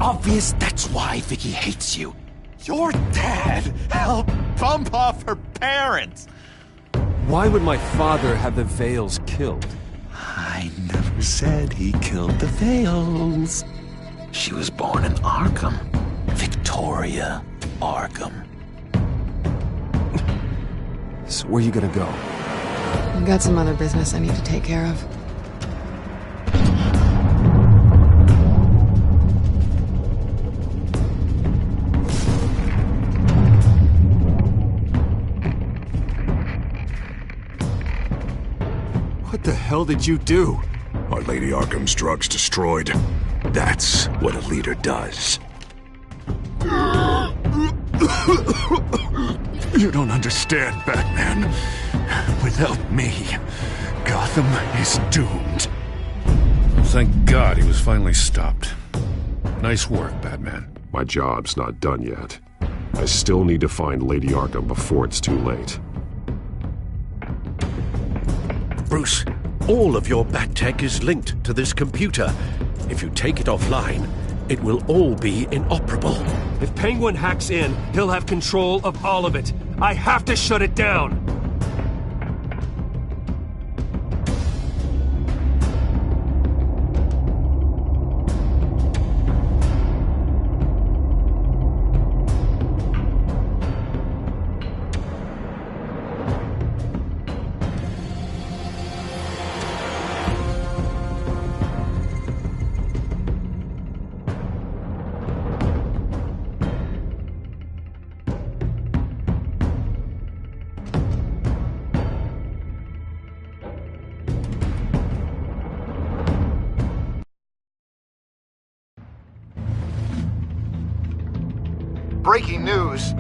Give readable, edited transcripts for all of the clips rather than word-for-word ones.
obvious that's why Vicky hates you. Your dad helped bump off her parents. Why would my father have the Vales killed? I never said he killed the Vales. She was born in Arkham. Victoria Arkham. So where you gonna go? I've got some other business I need to take care of. What the hell did you do? Our Lady Arkham's drugs destroyed. That's what a leader does. You don't understand, Batman. Without me, Gotham is doomed. Thank God he was finally stopped. Nice work, Batman. My job's not done yet. I still need to find Lady Arkham before it's too late. Bruce, all of your bat tech is linked to this computer. If you take it offline, it will all be inoperable. If Penguin hacks in, he'll have control of all of it. I have to shut it down! Breaking news.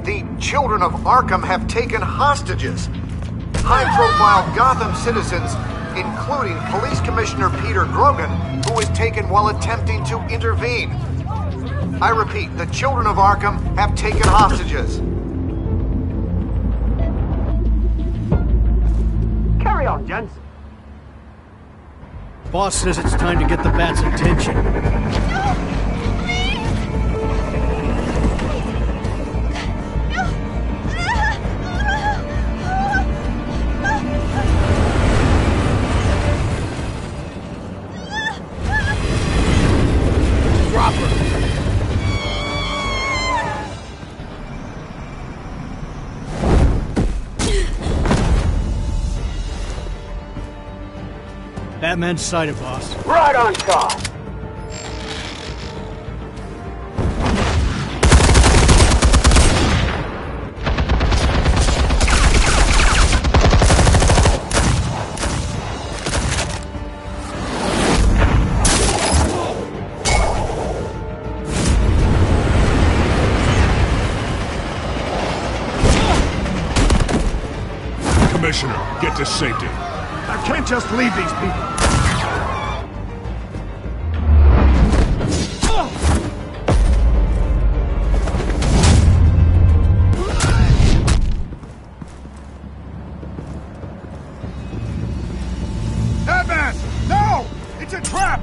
The children of Arkham have taken hostages. High-profile Gotham citizens, including Police Commissioner Peter Grogan, who was taken while attempting to intervene. I repeat, the children of Arkham have taken hostages. Carry on, gents. Boss says it's time to get the Bat's attention. Batman's sighted, boss. Right on top. Commissioner, get to safety. I can't just leave these people. Batman! No! It's a trap!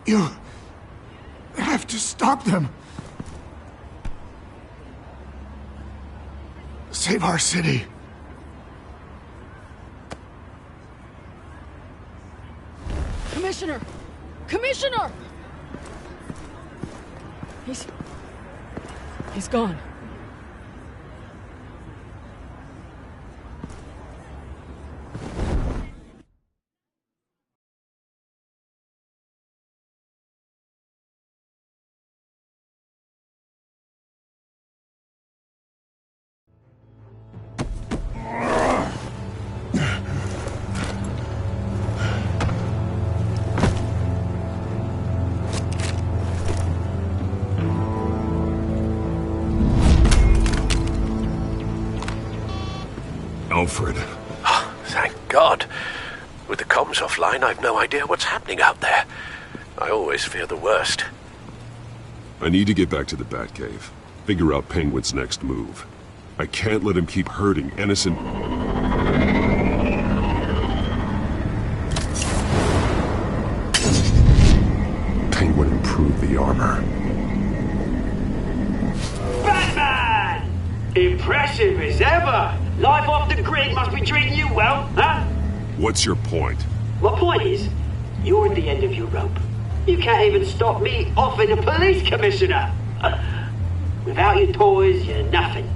You have to stop them. Save our city. Commissioner! Commissioner! He's gone. Alfred. Oh, thank God. With the comms offline, I've no idea what's happening out there. I always fear the worst. I need to get back to the Batcave. Figure out Penguin's next move. I can't let him keep hurting innocent... Penguin improved the armor. Batman! Impressive as ever! Life off the grid must be treating you well, huh? What's your point? My point is, you're at the end of your rope. You can't even stop me offing a police commissioner. Without your toys, you're nothing.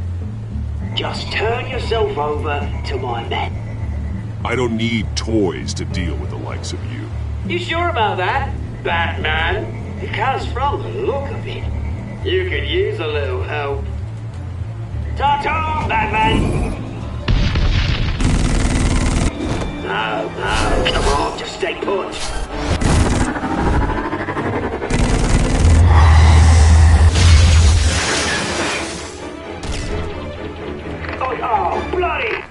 Just turn yourself over to my men. I don't need toys to deal with the likes of you. You sure about that, Batman? Because from the look of it, you could use a little help. Ta-ta, Batman! No, come on, just stay put. Oh, bloody!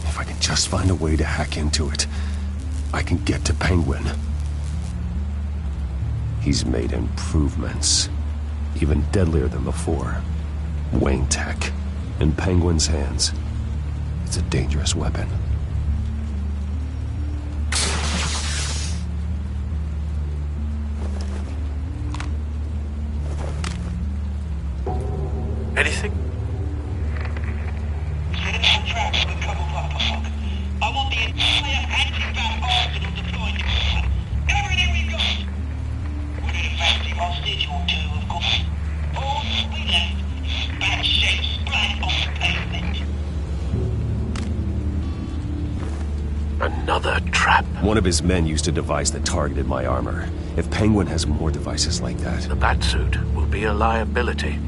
If I can just find a way to hack into it, I can get to Penguin. He's made improvements, even deadlier than before. Wayne Tech. In Penguin's hands, it's a dangerous weapon. Anything? I want the entire anti-bat arsenal deployed to Gotham. Everything we've got! We need a fancy hostage or two, of course. All we left is bad shape splat on the pavement. Another trap. One of his men used a device that targeted my armor. If Penguin has more devices like that... The Batsuit will be a liability.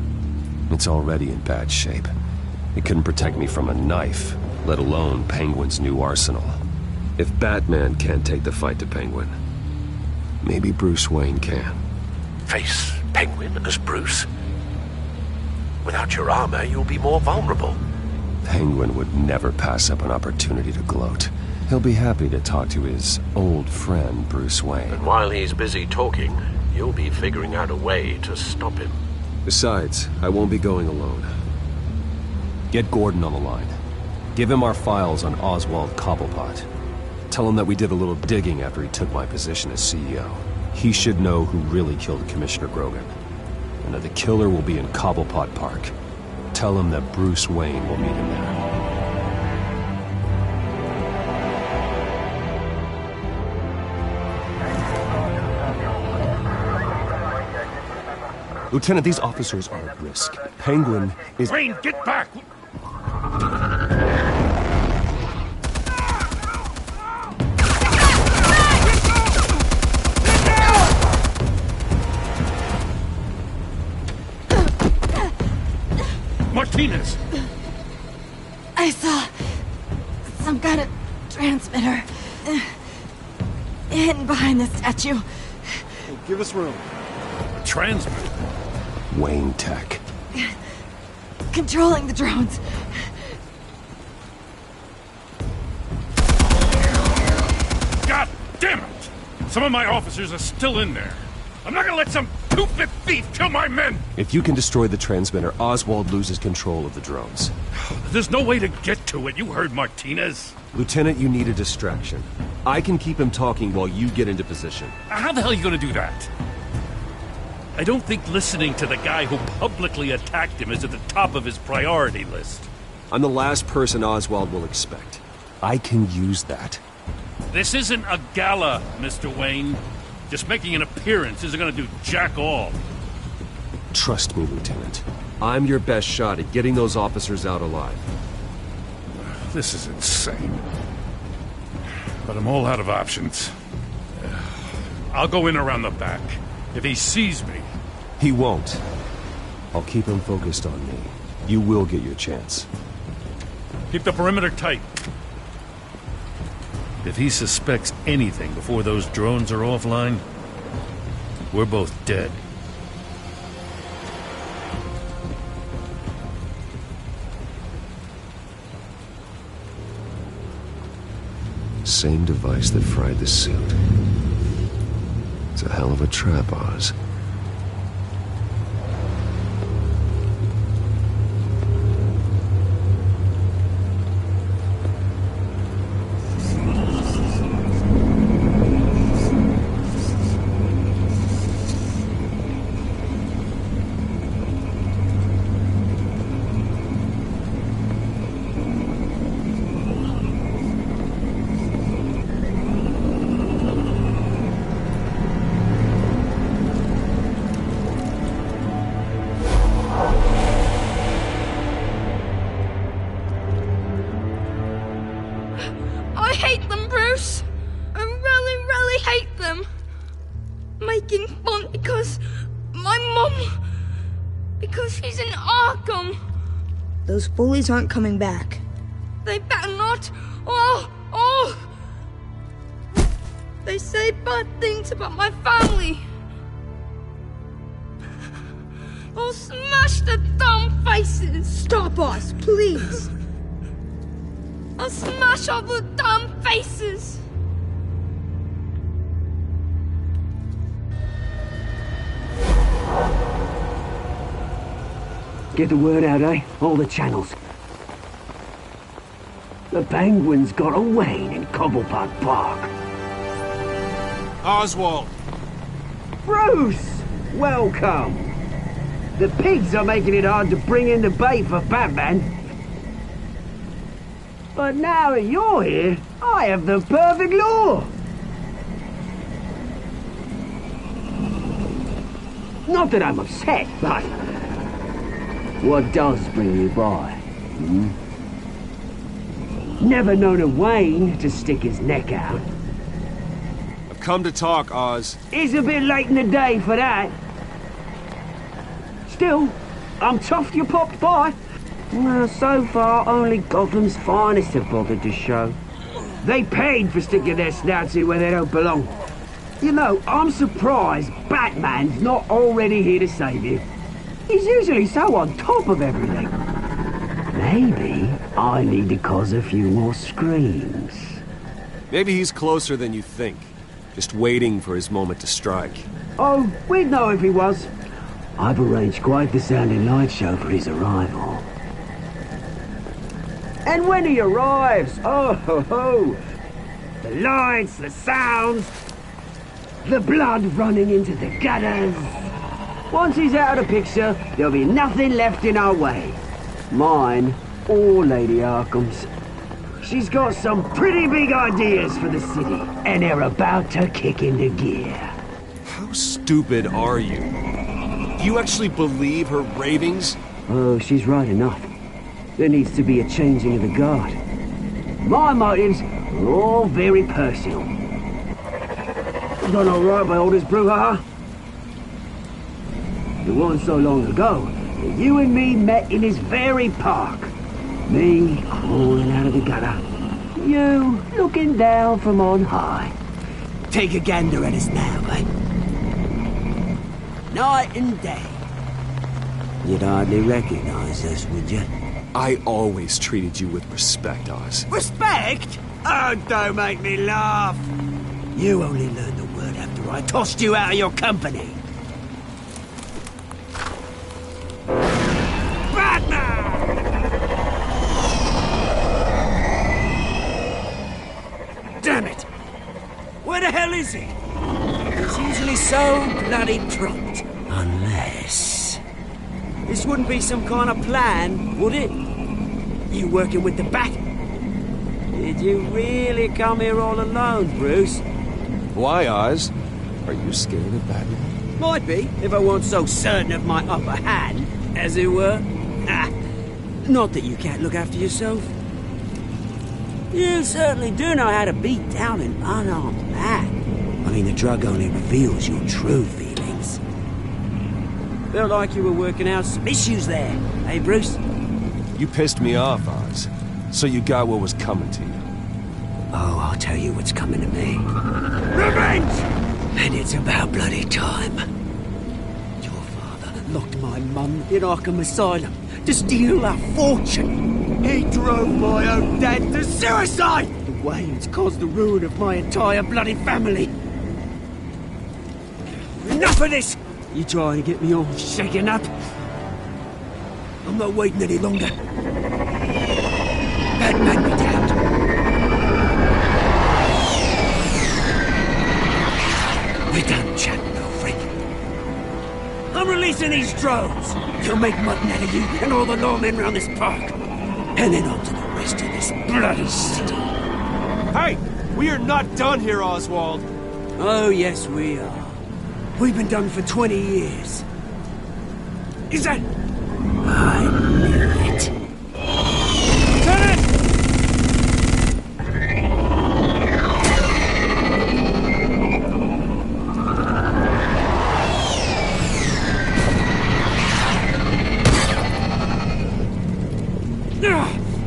It's already in bad shape. It couldn't protect me from a knife, let alone Penguin's new arsenal. If Batman can't take the fight to Penguin, maybe Bruce Wayne can. Face Penguin as Bruce? Without your armor, you'll be more vulnerable. Penguin would never pass up an opportunity to gloat. He'll be happy to talk to his old friend, Bruce Wayne. And while he's busy talking, you'll be figuring out a way to stop him. Besides, I won't be going alone. Get Gordon on the line. Give him our files on Oswald Cobblepot. Tell him that we did a little digging after he took my position as CEO. He should know who really killed Commissioner Grogan, and that the killer will be in Cobblepot Park. Tell him that Bruce Wayne will meet him there. Lieutenant, these officers are at risk. Penguin is... Wayne, get back! Martinez! I saw some kind of transmitter hidden behind the statue. Hey, give us room. Transmitter? Wayne Tech. Controlling the drones. God damn it! Some of my officers are still in there. I'm not gonna let some two-bit thief kill my men! If you can destroy the transmitter, Oswald loses control of the drones. There's no way to get to it. You heard Martinez. Lieutenant, you need a distraction. I can keep him talking while you get into position. How the hell are you gonna do that? I don't think listening to the guy who publicly attacked him is at the top of his priority list. I'm the last person Oswald will expect. I can use that. This isn't a gala, Mr. Wayne. Just making an appearance isn't gonna do jack all. Trust me, Lieutenant. I'm your best shot at getting those officers out alive. This is insane. But I'm all out of options. I'll go in around the back. If he sees me... He won't. I'll keep him focused on me. You will get your chance. Keep the perimeter tight. If he suspects anything before those drones are offline, we're both dead. Same device that fried the suit. It's a hell of a trap, Oz. Making fun because my mum... because she's in Arkham. Those bullies aren't coming back. They better not. They say bad things about my family. I'll smash the dumb faces. Stop us, please. I'll smash all the dumb faces. Get the word out, eh? All the channels. The Penguins got a Wayne in Cobblepot Park. Oswald! Bruce! Welcome! The pigs are making it hard to bring in the bait for Batman. But now that you're here, I have the perfect lure! Not that I'm upset, but... what does bring you by? Never known a Wayne to stick his neck out. I've come to talk, Oz. It's a bit late in the day for that. Still, I'm chuffed you popped by. Well, so far, only Gotham's finest have bothered to show. They paid for sticking their snouts in where they don't belong. You know, I'm surprised Batman's not already here to save you. He's usually so on top of everything. Maybe I need to cause a few more screams. Maybe he's closer than you think. Just waiting for his moment to strike. Oh, we'd know if he was. I've arranged quite the sounding light show for his arrival. And when he arrives, oh ho ho! The lights, the sounds, the blood running into the gutters. Once he's out of the picture, there'll be nothing left in our way. Mine or Lady Arkham's. She's got some pretty big ideas for the city, and they're about to kick into gear. How stupid are you? Do you actually believe her ravings? Oh, she's right enough. There needs to be a changing of the guard. My motives are all very personal. Done all right by Aldous Brouhaha. It wasn't so long ago that you and me met in this very park. Me crawling out of the gutter. You looking down from on high. Take a gander at us now, mate. Night and day. You'd hardly recognize us, would you? I always treated you with respect, Oz. Respect? Oh, don't make me laugh. You only learned the word after I tossed you out of your company. Damn it! Where the hell is he? He's usually so bloody prompt. Unless... this wouldn't be some kind of plan, would it? You working with the Bat? Did you really come here all alone, Bruce? Why, Oz? Are you scared of Batman? Might be, if I weren't so certain of my upper hand, as it were. Not that you can't look after yourself. You certainly do know how to beat down an unarmed man. I mean, the drug only reveals your true feelings. Felt like you were working out some issues there, eh, Bruce? You pissed me off, Oz. So you got what was coming to you. Oh, I'll tell you what's coming to me. Revenge! And it's about bloody time. Your father locked my mum in Arkham Asylum to steal a fortune. He drove my own dad to suicide! The Waynes caused the ruin of my entire bloody family. Enough of this! You trying to get me all shaken up? I'm not waiting any longer. Batman be damned. We're done chatting, old freak. I'm releasing these drones. You'll make mutton out of you and all the lawmen around this park. And then on to the rest of this bloody city. Hey! We are not done here, Oswald. Oh, yes, we are. We've been done for 20 years. Is that... I knew it.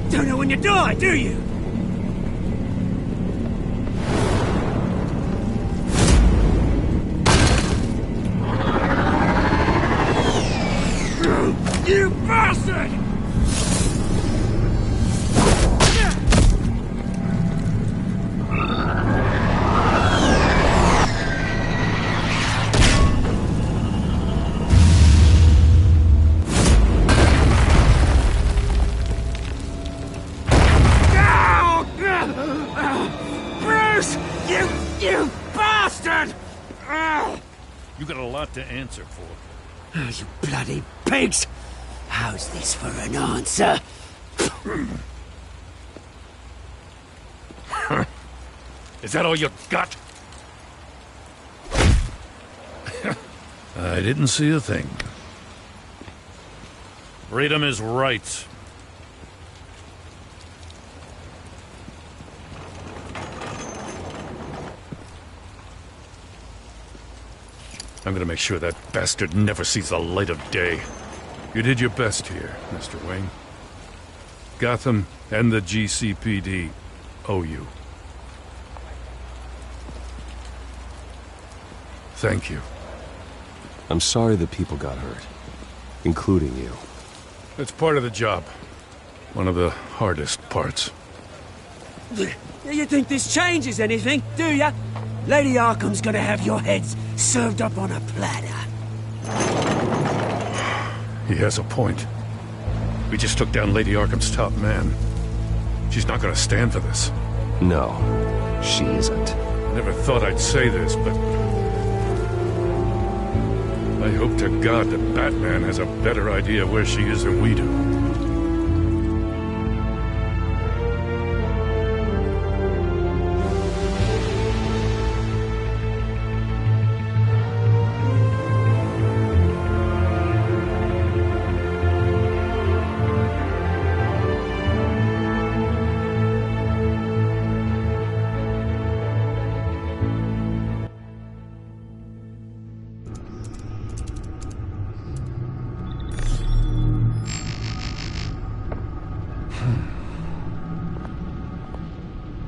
Don't know when you die, do you? You bastard! Bruce! You bastard! You got a lot to answer for. Oh, you bloody pigs! How's this for an answer? Is that all you got? I didn't see a thing. Freedom is right. I'm gonna make sure that bastard never sees the light of day. You did your best here, Mr. Wayne. Gotham and the GCPD owe you. Thank you. I'm sorry that people got hurt, including you. It's part of the job. One of the hardest parts. You think this changes anything, do ya? Lady Arkham's gonna have your heads served up on a platter. He has a point. We just took down Lady Arkham's top man. She's not gonna stand for this. No, she isn't. Never thought I'd say this, but... I hope to God that Batman has a better idea where she is than we do.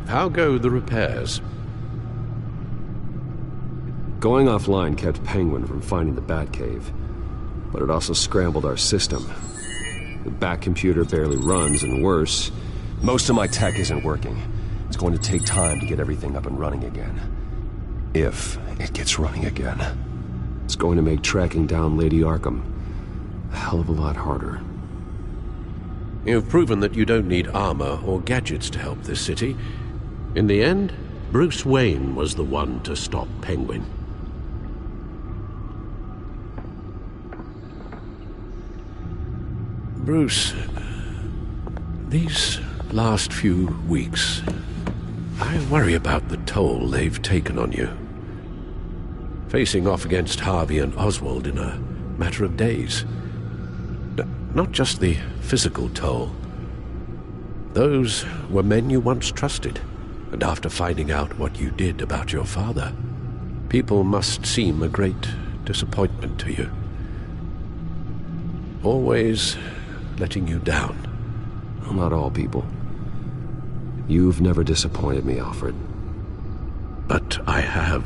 How go the repairs? Going offline kept Penguin from finding the Batcave, but it also scrambled our system. The Bat computer barely runs, and worse, most of my tech isn't working. It's going to take time to get everything up and running again. If it gets running again. It's going to make tracking down Lady Arkham a hell of a lot harder. You've proven that you don't need armor or gadgets to help this city. In the end, Bruce Wayne was the one to stop Penguin. Bruce, these last few weeks, I worry about the toll they've taken on you. Facing off against Harvey and Oswald in a matter of days. Not just the physical toll. Those were men you once trusted, and after finding out what you did about your father, people must seem a great disappointment to you. Always letting you down. Well, not all people. You've never disappointed me, Alfred. But I have.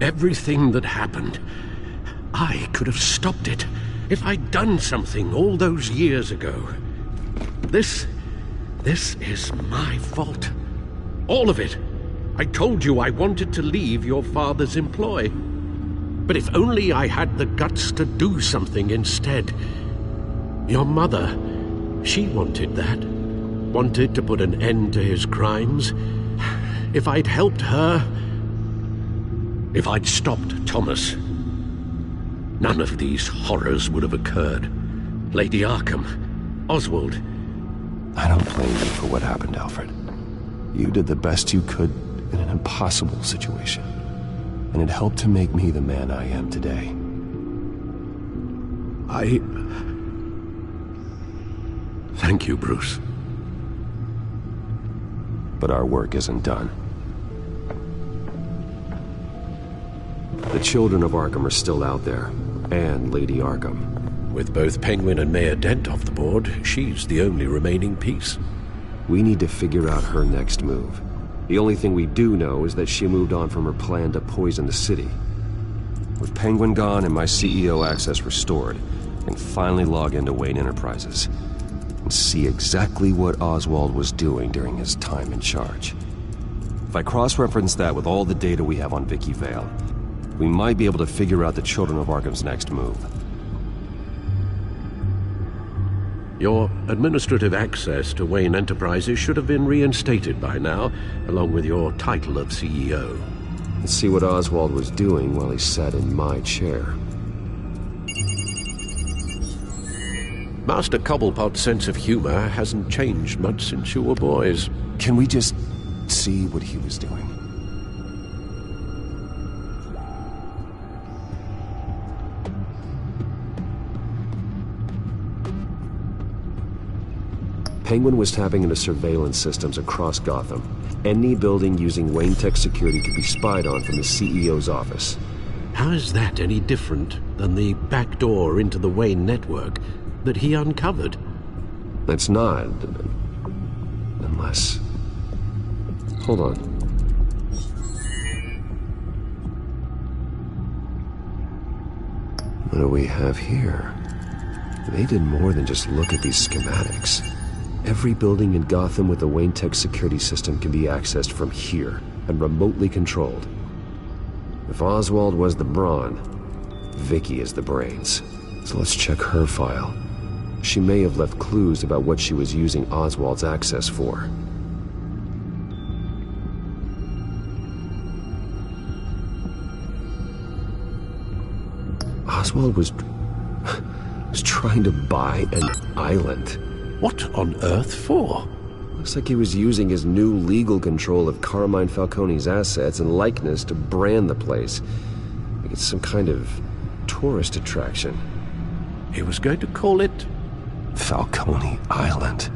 Everything that happened, I could have stopped it if I'd done something all those years ago. This is my fault. All of it. I told you I wanted to leave your father's employ. But if only I had the guts to do something instead. Your mother, she wanted that. Wanted to put an end to his crimes. If I'd helped her, if I'd stopped Thomas, none of these horrors would have occurred. Lady Arkham, Oswald. I don't blame you for what happened, Alfred. You did the best you could in an impossible situation, and it helped to make me the man I am today. Thank you, Bruce. But our work isn't done. The children of Arkham are still out there, and Lady Arkham. With both Penguin and Mayor Dent off the board, she's the only remaining piece. We need to figure out her next move. The only thing we do know is that she moved on from her plan to poison the city. With Penguin gone and my CEO access restored, I can finally log into Wayne Enterprises and see exactly what Oswald was doing during his time in charge. If I cross-reference that with all the data we have on Vicky Vale, we might be able to figure out the Children of Arkham's next move. Your administrative access to Wayne Enterprises should have been reinstated by now, along with your title of CEO. Let's see what Oswald was doing while he sat in my chair. Master Cobblepot's sense of humor hasn't changed much since you were boys. Can we just see what he was doing? Penguin was tapping into surveillance systems across Gotham. Any building using Wayne Tech security could be spied on from the CEO's office. How is that any different than the back door into the Wayne network that he uncovered? It's not. Unless... Hold on. What do we have here? They did more than just look at these schematics. Every building in Gotham with a Wayne Tech security system can be accessed from here and remotely controlled. If Oswald was the brawn, Vicky is the brains. So let's check her file. She may have left clues about what she was using Oswald's access for. Oswald was trying to buy an island. What on earth for? Looks like he was using his new legal control of Carmine Falcone's assets and likeness to brand the place. Like it's some kind of tourist attraction. He was going to call it... Falcone Island.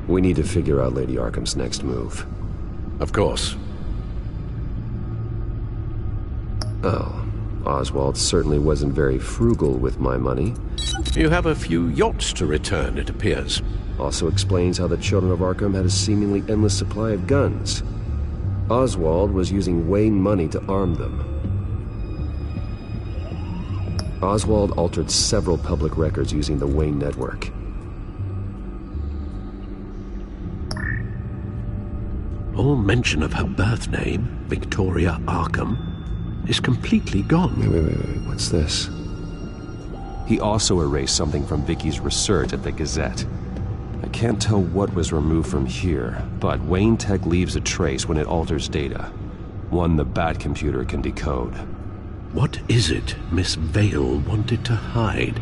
We need to figure out Lady Arkham's next move. Of course. Oh. Oswald certainly wasn't very frugal with my money. You have a few yachts to return, it appears. Also explains how the Children of Arkham had a seemingly endless supply of guns. Oswald was using Wayne money to arm them. Oswald altered several public records using the Wayne network. All mention of her birth name, Victoria Arkham, is completely gone. Wait, what's this? He also erased something from Vicky's research at the Gazette. I can't tell what was removed from here, but Wayne Tech leaves a trace when it alters data. One the Bat computer can decode. What is it Miss Vale wanted to hide?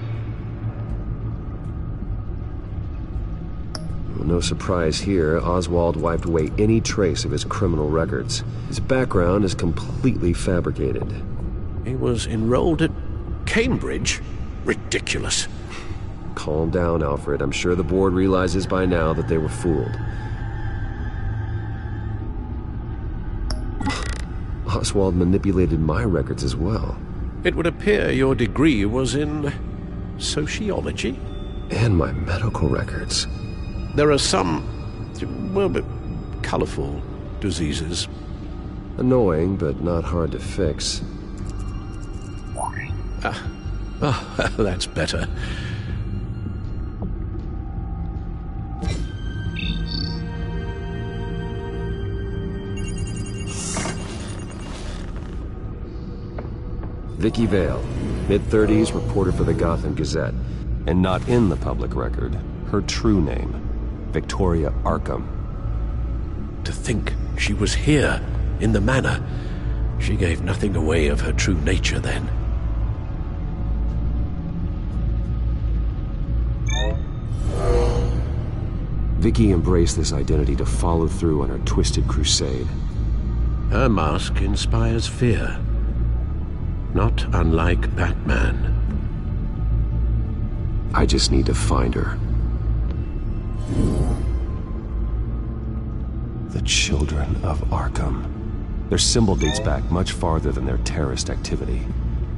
Well, no surprise here, Oswald wiped away any trace of his criminal records. His background is completely fabricated. He was enrolled at Cambridge? Ridiculous. Calm down, Alfred. I'm sure the board realizes by now that they were fooled. Oswald manipulated my records as well. It would appear your degree was in sociology? And my medical records. There are some, well, colorful diseases. Annoying, but not hard to fix. That's better. Vicky Vale, mid-30s, reporter for the Gotham Gazette. And not in the public record, her true name, Victoria Arkham. To think she was here, in the manor. She gave nothing away of her true nature then. Vicky embraced this identity to follow through on her twisted crusade. Her mask inspires fear. Not unlike Batman. I just need to find her. The Children of Arkham. Their symbol dates back much farther than their terrorist activity.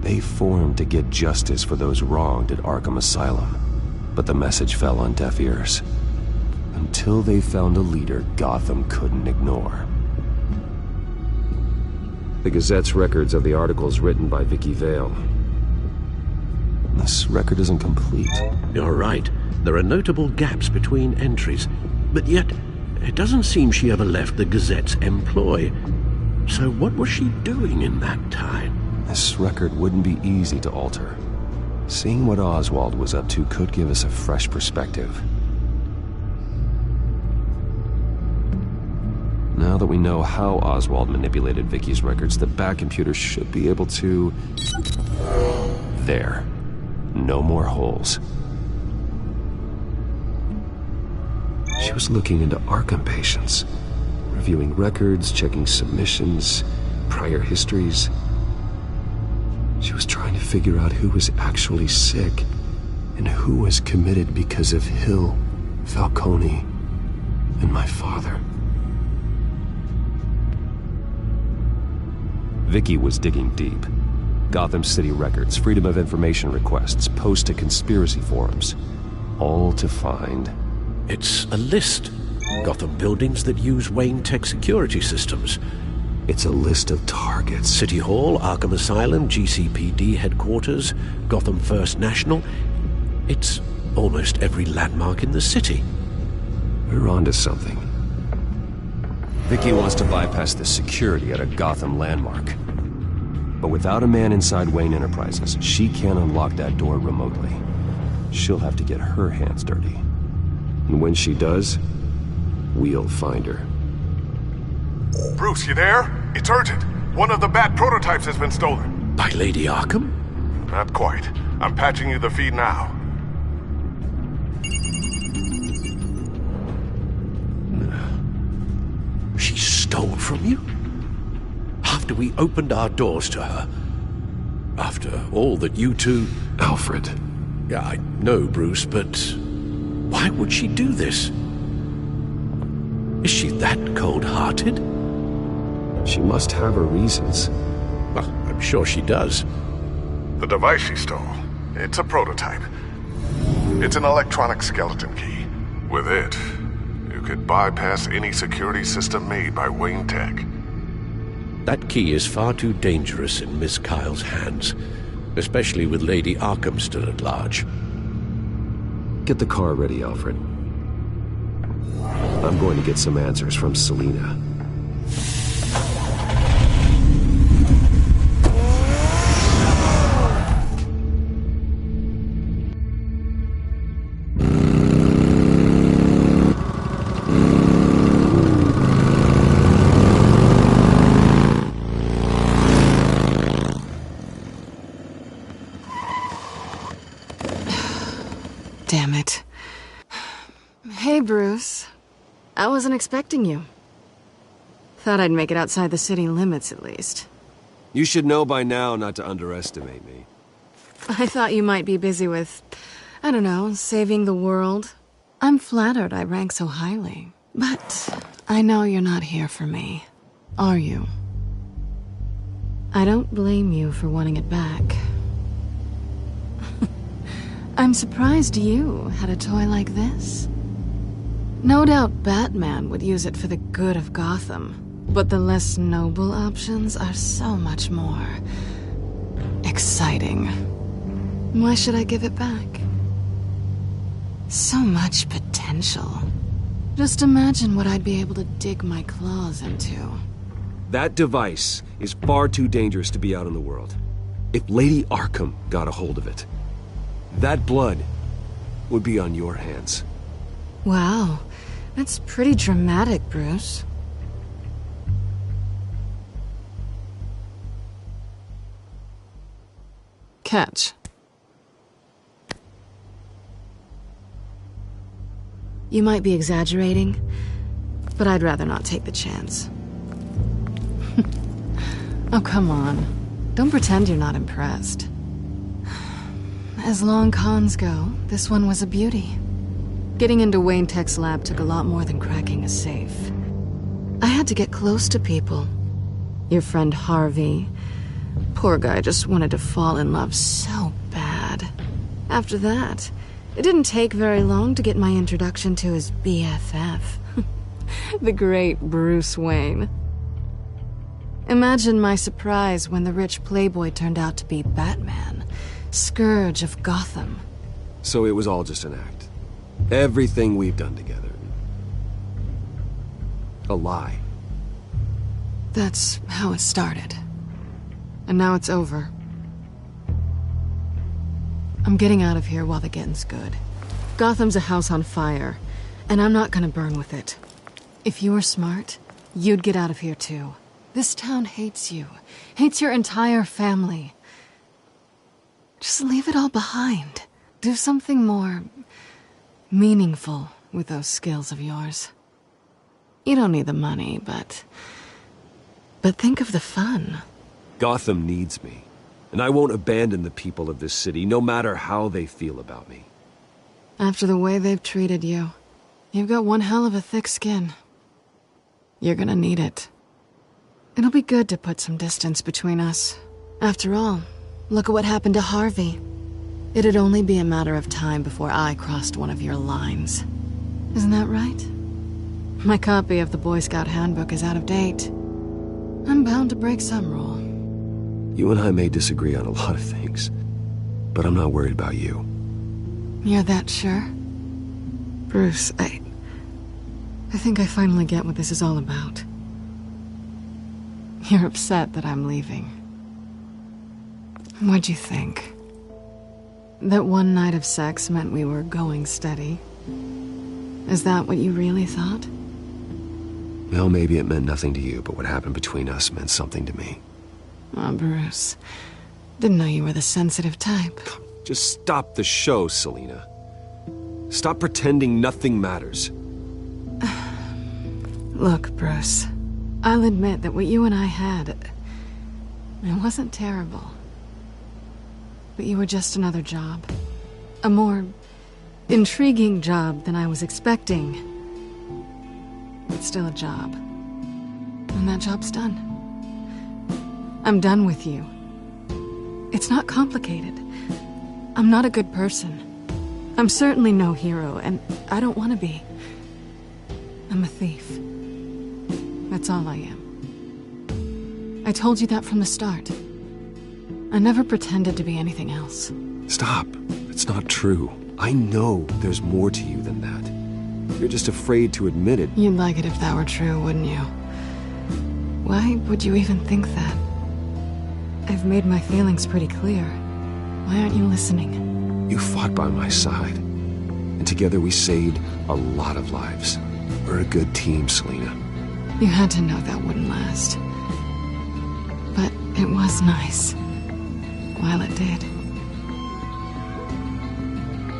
They formed to get justice for those wronged at Arkham Asylum. But the message fell on deaf ears. Until they found a leader Gotham couldn't ignore. The Gazette's records of the articles written by Vicky Vale. This record isn't complete. You're right. There are notable gaps between entries. But yet, it doesn't seem she ever left the Gazette's employ. So what was she doing in that time? This record wouldn't be easy to alter. Seeing what Oswald was up to could give us a fresh perspective. Now that we know how Oswald manipulated Vicky's records, the back computer should be able to... There. No more holes. She was looking into Arkham patients, reviewing records, checking submissions, prior histories. She was trying to figure out who was actually sick and who was committed because of Hill, Falcone, and my father. Vicky was digging deep. Gotham City records, Freedom of Information requests, posts to conspiracy forums. All to find... It's a list. Gotham buildings that use Wayne Tech security systems. It's a list of targets. City Hall, Arkham Asylum, GCPD headquarters, Gotham First National. It's almost every landmark in the city. We're onto something. Vicky wants to bypass the security at a Gotham landmark. But without a man inside Wayne Enterprises, she can't unlock that door remotely. She'll have to get her hands dirty. And when she does, we'll find her. Bruce, you there? It's urgent. One of the Bat prototypes has been stolen. By Lady Arkham? Not quite. I'm patching you the feed now. She stole from you? After we opened our doors to her? After all that you two... Alfred. Yeah, I know, Bruce, but... why would she do this? Is she that cold-hearted? She must have her reasons. Well, I'm sure she does. The device she stole, it's a prototype. It's an electronic skeleton key. With it, you could bypass any security system made by Wayne Tech. That key is far too dangerous in Miss Kyle's hands, especially with Lady Arkham still at large. Get the car ready, Alfred. I'm going to get some answers from Selina. I wasn't expecting you. Thought I'd make it outside the city limits, at least. You should know by now not to underestimate me. I thought you might be busy with, I don't know, saving the world. I'm flattered I rank so highly. But I know you're not here for me, are you? I don't blame you for wanting it back. I'm surprised you had a toy like this. No doubt Batman would use it for the good of Gotham, but the less noble options are so much more exciting. Why should I give it back? So much potential. Just imagine what I'd be able to dig my claws into. That device is far too dangerous to be out in the world. If Lady Arkham got a hold of it, that blood would be on your hands. Wow, that's pretty dramatic, Bruce. Catch. You might be exaggerating, but I'd rather not take the chance. Oh, come on. Don't pretend you're not impressed. As long cons go, this one was a beauty. Getting into Wayne Tech's lab took a lot more than cracking a safe. I had to get close to people. Your friend Harvey. Poor guy just wanted to fall in love so bad. After that, it didn't take very long to get my introduction to his BFF. The great Bruce Wayne. Imagine my surprise when the rich playboy turned out to be Batman, Scourge of Gotham. So it was all just an act. Everything we've done together. A lie. That's how it started. And now it's over. I'm getting out of here while the getting's good. Gotham's a house on fire, and I'm not gonna burn with it. If you were smart, you'd get out of here too. This town hates you. Hates your entire family. Just leave it all behind. Do something more meaningful with those skills of yours. You don't need the money, but think of the fun. Gotham needs me, and I won't abandon the people of this city, no matter how they feel about me. After the way they've treated you, you've got one hell of a thick skin. You're gonna need it. It'll be good to put some distance between us. After all, look at what happened to Harvey. It'd only be a matter of time before I crossed one of your lines. Isn't that right? My copy of the Boy Scout Handbook is out of date. I'm bound to break some rule. You and I may disagree on a lot of things, but I'm not worried about you. You're that sure? Bruce, I think I finally get what this is all about. You're upset that I'm leaving. What'd you think? That one night of sex meant we were going steady? Is that what you really thought? Well, maybe it meant nothing to you, but what happened between us meant something to me. Oh, Bruce. Didn't know you were the sensitive type. Just stop the show, Selina. Stop pretending nothing matters. Look, Bruce. I'll admit that what you and I had, it wasn't terrible. But you were just another job. A more intriguing job than I was expecting. But still a job. And that job's done. I'm done with you. It's not complicated. I'm not a good person. I'm certainly no hero, and I don't want to be. I'm a thief. That's all I am. I told you that from the start. I never pretended to be anything else. Stop. It's not true. I know there's more to you than that. You're just afraid to admit it. You'd like it if that were true, wouldn't you? Why would you even think that? I've made my feelings pretty clear. Why aren't you listening? You fought by my side. And together we saved a lot of lives. We're a good team, Selina. You had to know that wouldn't last. But it was nice. While it did.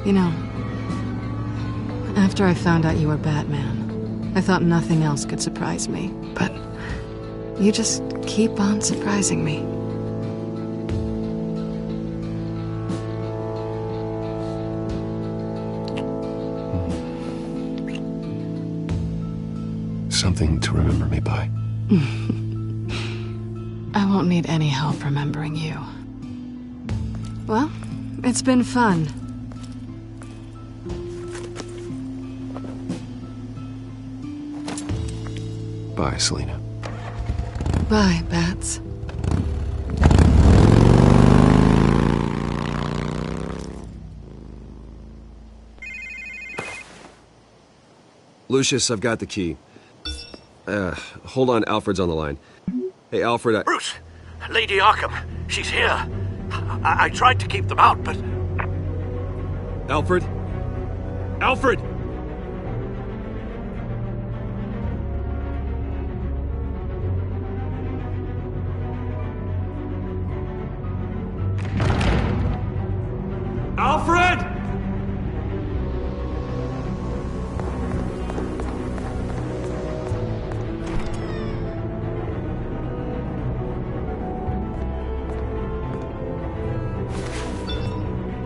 You know, after I found out you were Batman, I thought nothing else could surprise me, but you just keep on surprising me. Something to remember me by. I won't need any help remembering you. Well, it's been fun. Bye, Selena. Bye, Bats. Lucius, I've got the key. Hold on, Alfred's on the line. Hey, Alfred, Bruce! Lady Arkham, she's here. I tried to keep them out, but... Alfred? Alfred! Alfred!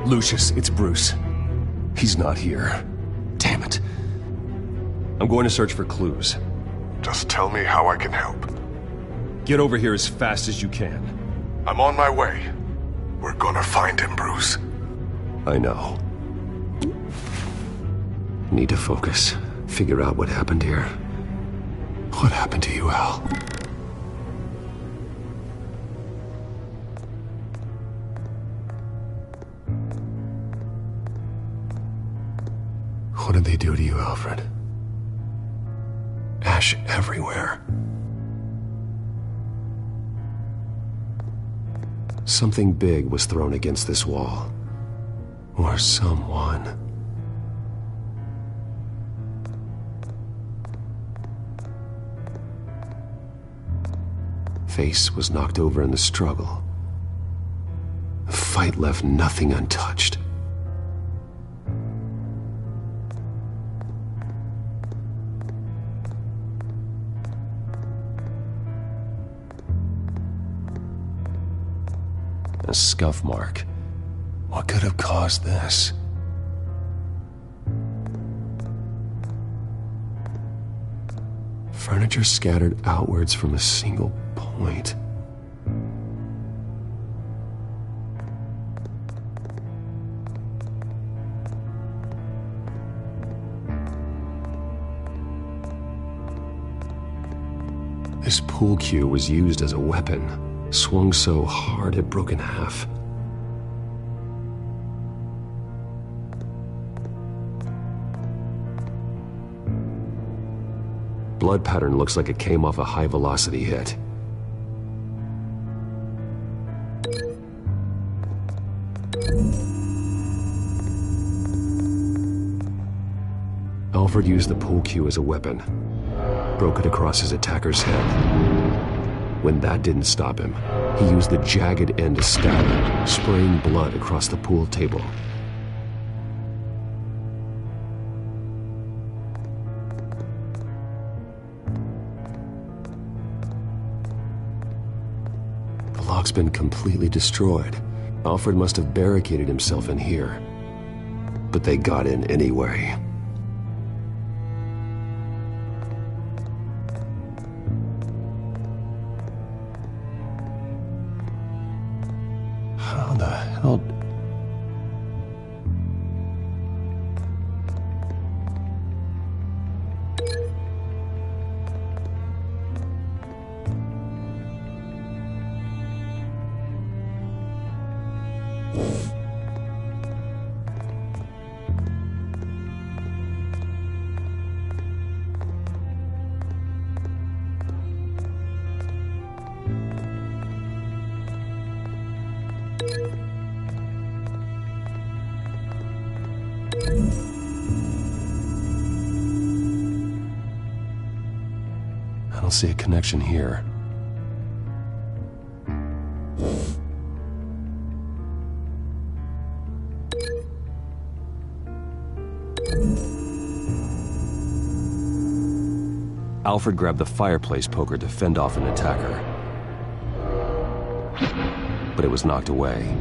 Lucius, it's Bruce. He's not here. Damn it. I'm going to search for clues. Just tell me how I can help. Get over here as fast as you can. I'm on my way. We're gonna find him, Bruce. I know. Need to focus. Figure out what happened here. What happened to you, Al? What did they do to you, Alfred? Ash everywhere. Something big was thrown against this wall. Or someone. Face was knocked over in the struggle. The fight left nothing untouched. A scuff mark. What could have caused this? Furniture scattered outwards from a single point. This pool cue was used as a weapon. Swung so hard it broke in half. Blood pattern looks like it came off a high-velocity hit. Alfred used the pool cue as a weapon. Broke it across his attacker's head. When that didn't stop him, he used the jagged end to stab him, spraying blood across the pool table. The lock's been completely destroyed. Alfred must have barricaded himself in here. But they got in anyway. How the hell... I don't see a connection here. Alfred grabbed the fireplace poker to fend off an attacker. But it was knocked away.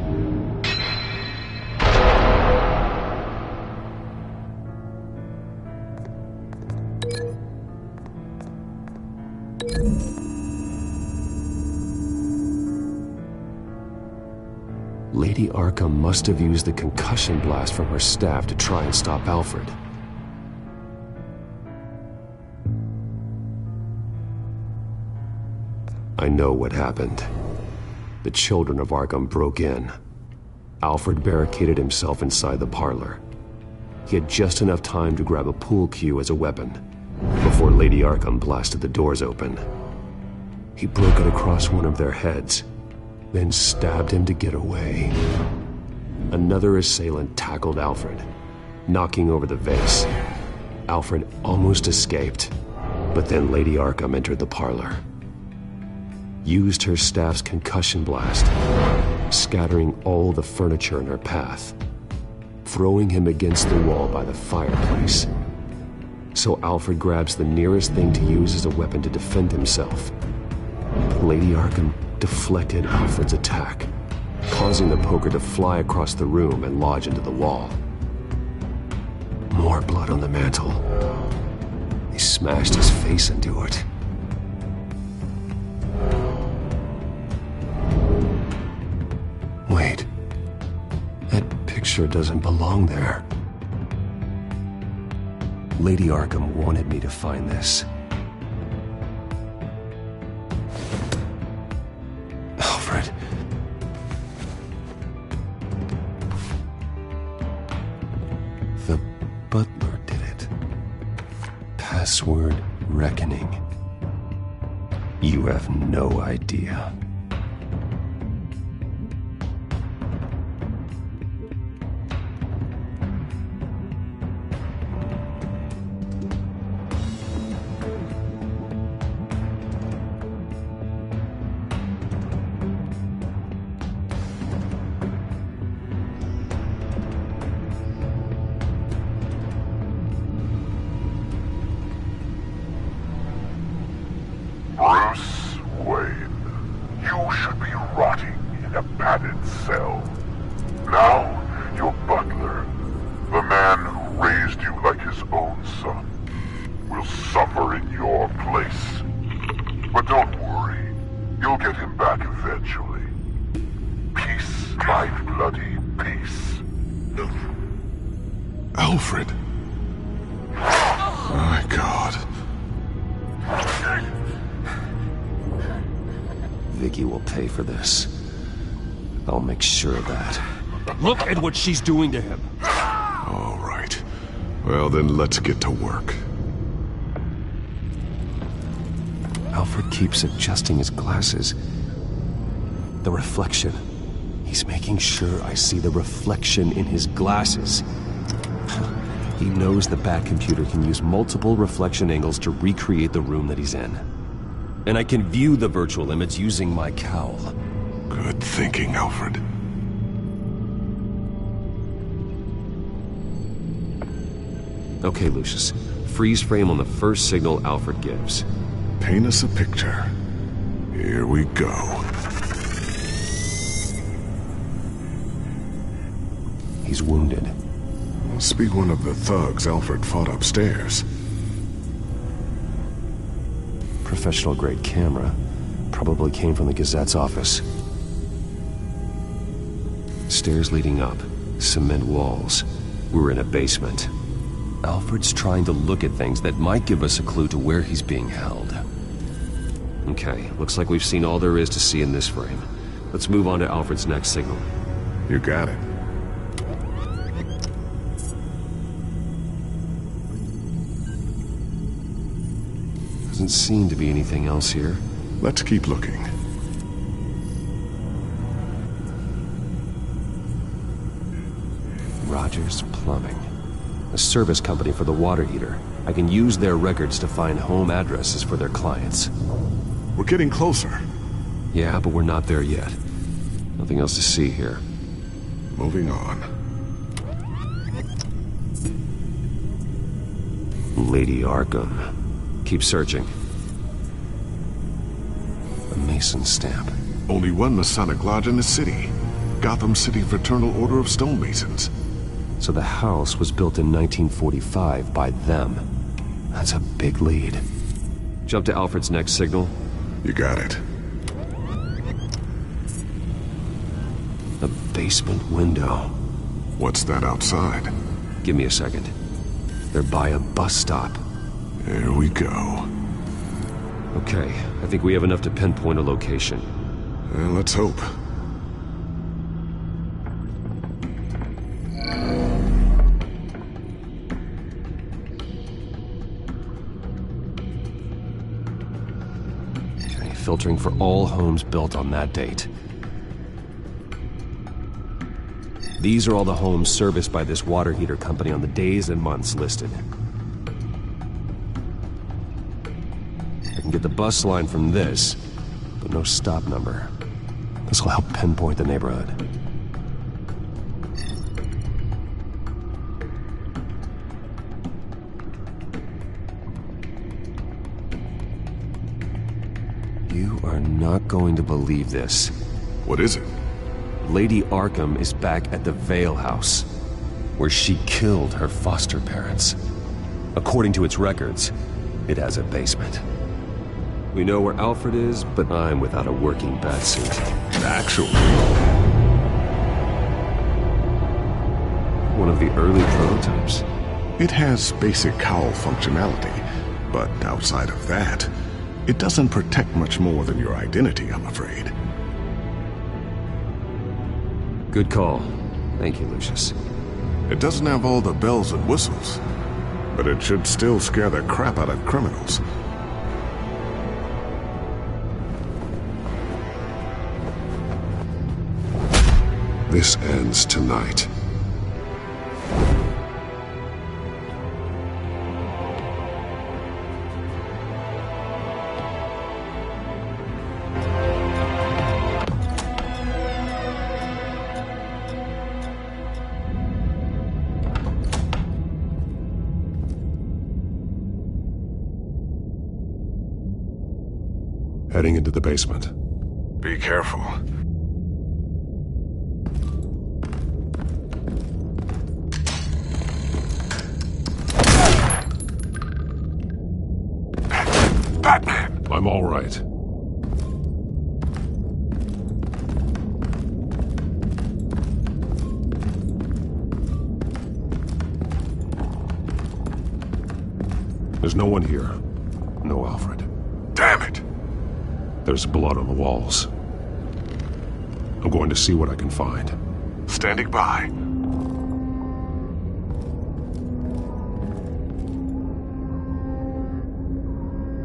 Lady Arkham must have used the concussion blast from her staff to try and stop Alfred. I know what happened. The children of Arkham broke in. Alfred barricaded himself inside the parlor. He had just enough time to grab a pool cue as a weapon before Lady Arkham blasted the doors open. He broke it across one of their heads, then stabbed him to get away. Another assailant tackled Alfred, knocking over the vase. Alfred almost escaped, but then Lady Arkham entered the parlor. Used her staff's concussion blast, scattering all the furniture in her path, throwing him against the wall by the fireplace. So Alfred grabs the nearest thing to use as a weapon to defend himself. Lady Arkham deflected Alfred's attack, causing the poker to fly across the room and lodge into the wall. More blood on the mantel. He smashed his face into it. Wait, that picture doesn't belong there. Lady Arkham wanted me to find this. Alfred. The butler did it. Password reckoning. You have no idea. Bruce Wayne, you should be rotting in a padded cell. Now, your butler, the man who raised you like his own son, will suffer in your place. But don't worry, you'll get him back eventually. Peace, my bloody peace. Alfred. My God. Vicky will pay for this. I'll make sure of that. Look at what she's doing to him. All right. Well, then let's get to work. Alfred keeps adjusting his glasses. The reflection. He's making sure I see the reflection in his glasses. He knows the Bat-computer can use multiple reflection angles to recreate the room that he's in. And I can view the virtual image using my cowl. Good thinking, Alfred. Okay, Lucius. Freeze frame on the first signal Alfred gives. Paint us a picture. Here we go. He's wounded. Must be one of the thugs Alfred fought upstairs. Professional-grade camera. Probably came from the Gazette's office. Stairs leading up. Cement walls. We're in a basement. Alfred's trying to look at things that might give us a clue to where he's being held. Okay, looks like we've seen all there is to see in this frame. Let's move on to Alfred's next signal. You got it. Doesn't seem to be anything else here. Let's keep looking. Rogers Plumbing. A service company for the water heater. I can use their records to find home addresses for their clients. We're getting closer. Yeah, but we're not there yet. Nothing else to see here. Moving on. Lady Arkham. Keep searching. A Mason stamp. Only one Masonic lodge in the city. Gotham City Fraternal Order of Stonemasons. So the house was built in 1945 by them. That's a big lead. Jump to Alfred's next signal. You got it. A basement window. What's that outside? Give me a second. They're by a bus stop. There we go. Okay, I think we have enough to pinpoint a location. Well, let's hope. Okay, filtering for all homes built on that date. These are all the homes serviced by this water heater company on the days and months listed. I can get the bus line from this, but no stop number. This will help pinpoint the neighborhood. You are not going to believe this. What is it? Lady Arkham is back at the Vale House, where she killed her foster parents. According to its records, it has a basement. We know where Alfred is, but I'm without a working batsuit. Actually. One of the early prototypes. It has basic cowl functionality, but outside of that, it doesn't protect much more than your identity, I'm afraid. Good call. Thank you, Lucius. It doesn't have all the bells and whistles, but it should still scare the crap out of criminals. This ends tonight. Heading into the basement. Be careful. Batman! I'm all right. There's no one here. No Alfred. Damn it! There's blood on the walls. I'm going to see what I can find. Standing by.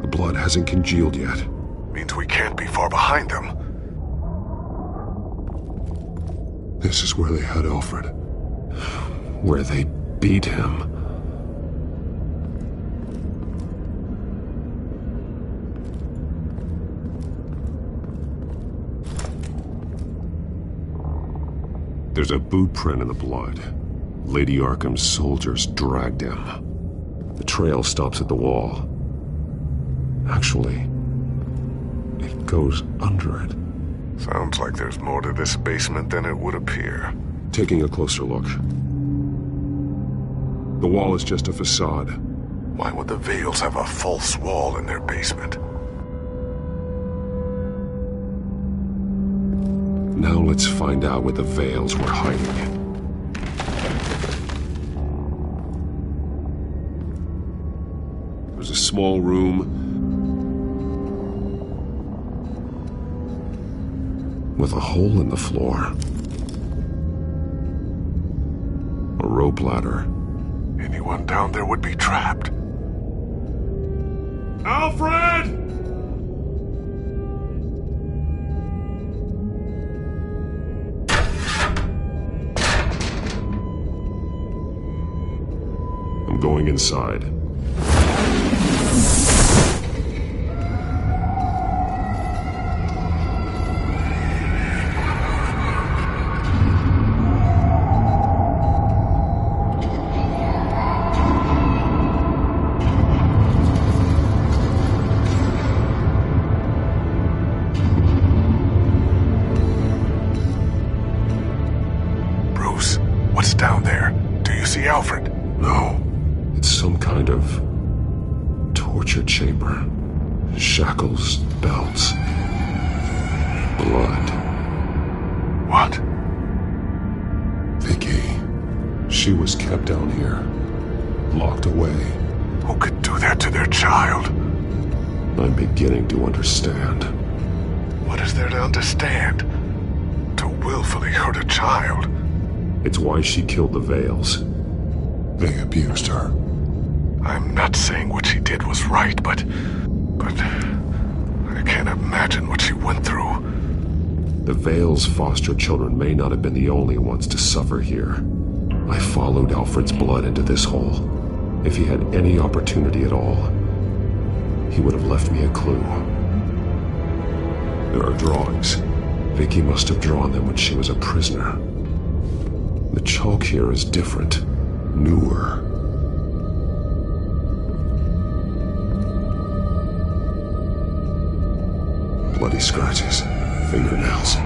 The blood hasn't congealed yet. Means we can't be far behind them. This is where they had Alfred. Where they beat him. There's a boot print in the blood. Lady Arkham's soldiers dragged him. The trail stops at the wall. Actually, it goes under it. Sounds like there's more to this basement than it would appear. Taking a closer look. The wall is just a facade. Why would the Vales have a false wall in their basement? Now let's find out what the Vales were hiding. There's a small room with a hole in the floor. A rope ladder. Anyone down there would be trapped. Alfred! I'm going inside. down there. Do you see Alfred? No. It's some kind of torture chamber. Shackles, belts, blood. What? Vicky. She was kept down here, locked away. Who could do that to their child? I'm beginning to understand. What is there to understand? To willfully hurt a child? It's why she killed the Vales. They abused her. I'm not saying what she did was right, but I can't imagine what she went through. The Vales' foster children may not have been the only ones to suffer here. I followed Alfred's blood into this hole. If he had any opportunity at all, he would have left me a clue. There are drawings. Vicky must have drawn them when she was a prisoner. The chalk here is different, newer. Bloody scratches, fingernails.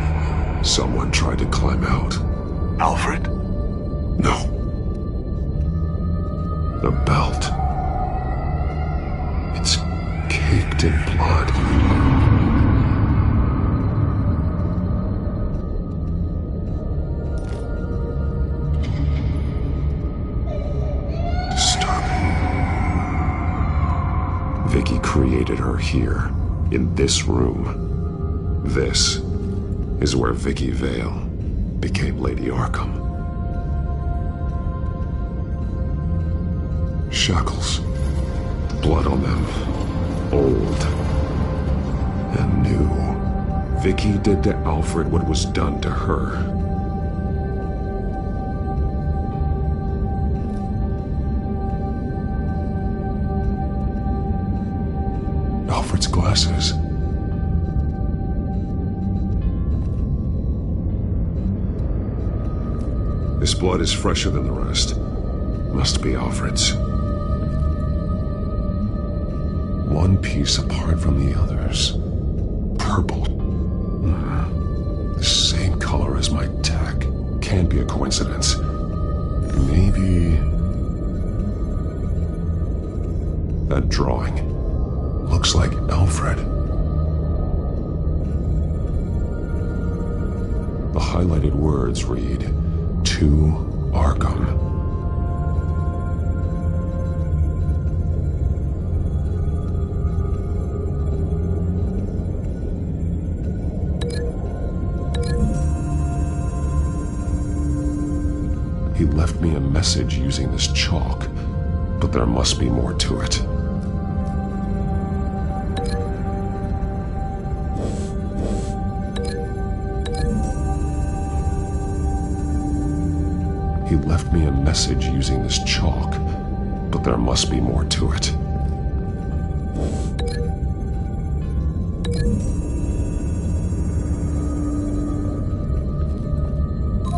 Someone tried to climb out. Alfred? No. The belt. It's caked in blood. Disturbing. Vicky created her here, in this room. This is where Vicky Vale became Lady Arkham. Shackles. Blood on them. Old. And new. Vicky did to Alfred what was done to her. Alfred's glasses. This blood is fresher than the rest. Must be Alfred's. One piece apart from the others. Purple. The same color as my tech. Can't be a coincidence. Maybe... That drawing looks like Alfred. The highlighted words read, "To Arkham." He left me a message using this chalk, but there must be more to it. He left me a message using this chalk, but there must be more to it.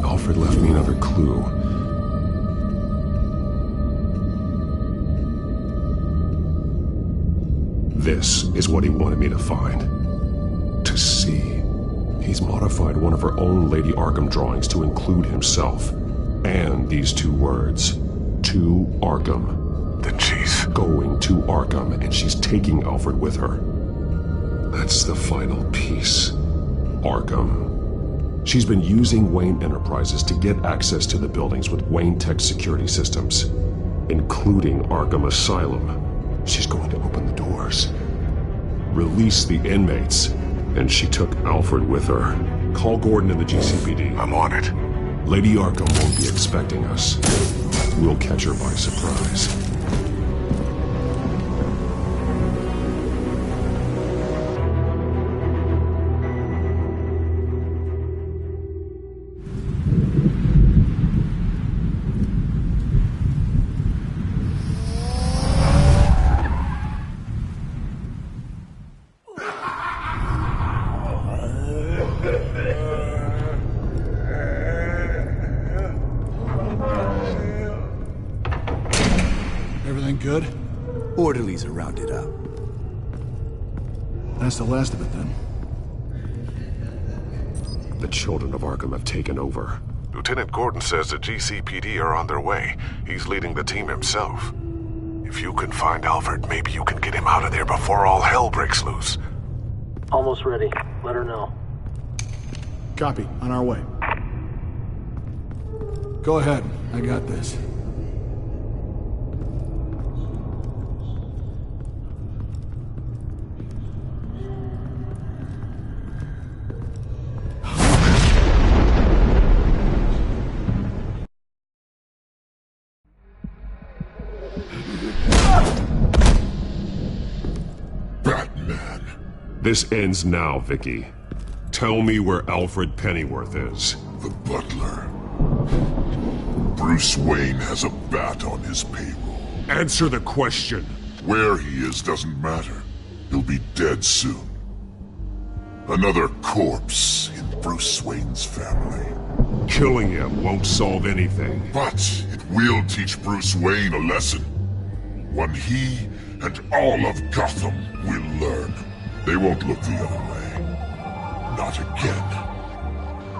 Alfred left me another clue. This is what he wanted me to find. To see. He's modified one of her own Lady Arkham drawings to include himself. And these two words. To Arkham. Then she's going to Arkham, and she's taking Alfred with her. That's the final piece. Arkham. She's been using Wayne Enterprises to get access to the buildings with Wayne Tech security systems, including Arkham Asylum. She's going to open the doors, release the inmates, and she took Alfred with her. Call Gordon in the GCPD. I'm on it. Lady Arkham won't be expecting us. We'll catch her by surprise. Everything good? Orderlies are rounded up. That's the last of it, then. The children of Arkham have taken over. Lieutenant Gordon says the GCPD are on their way. He's leading the team himself. If you can find Alfred, maybe you can get him out of there before all hell breaks loose. Almost ready. Let her know. Copy. On our way. Go ahead. I got this. This ends now, Vicky. Tell me where Alfred Pennyworth is. The butler. Bruce Wayne has a bat on his payroll. Answer the question. Where he is doesn't matter. He'll be dead soon. Another corpse in Bruce Wayne's family. Killing him won't solve anything. But it will teach Bruce Wayne a lesson. One he and all of Gotham will learn. They won't look the other way. Not again.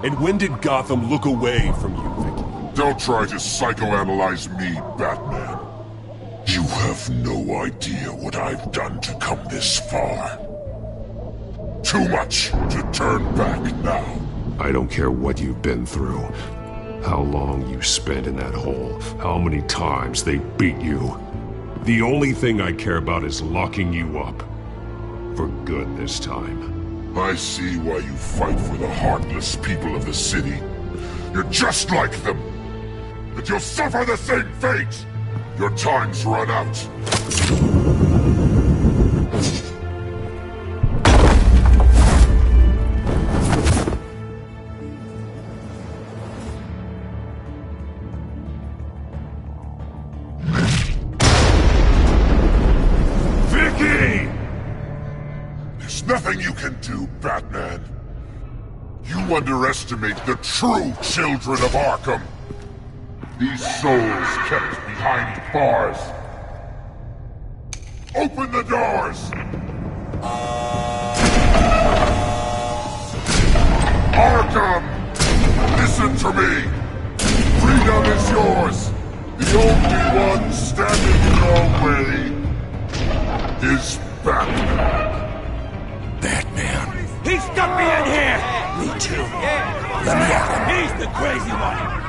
And when did Gotham look away from you, Vicky? Don't try to psychoanalyze me, Batman. You have no idea what I've done to come this far. Too much to turn back now. I don't care what you've been through. How long you spent in that hole. How many times they beat you. The only thing I care about is locking you up. For good this time. I see why you fight for the heartless people of the city. You're just like them. And you'll suffer the same fate! Your time's run out. Nothing you can do, Batman. You underestimate the true children of Arkham. These souls kept behind bars. Open the doors! Arkham! Listen to me! Freedom is yours! The only one standing in your way is Batman. Batman. He stuck me in here! Me too. Let me out. He's the crazy one!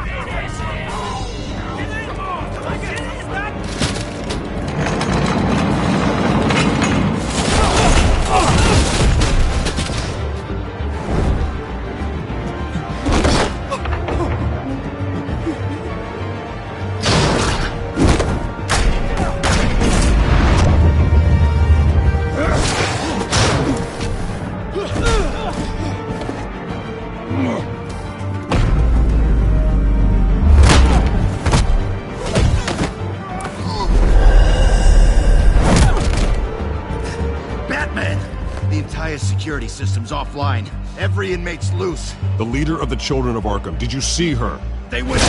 Security system's offline. Every inmate's loose. The leader of the Children of Arkham. Did you see her? They went...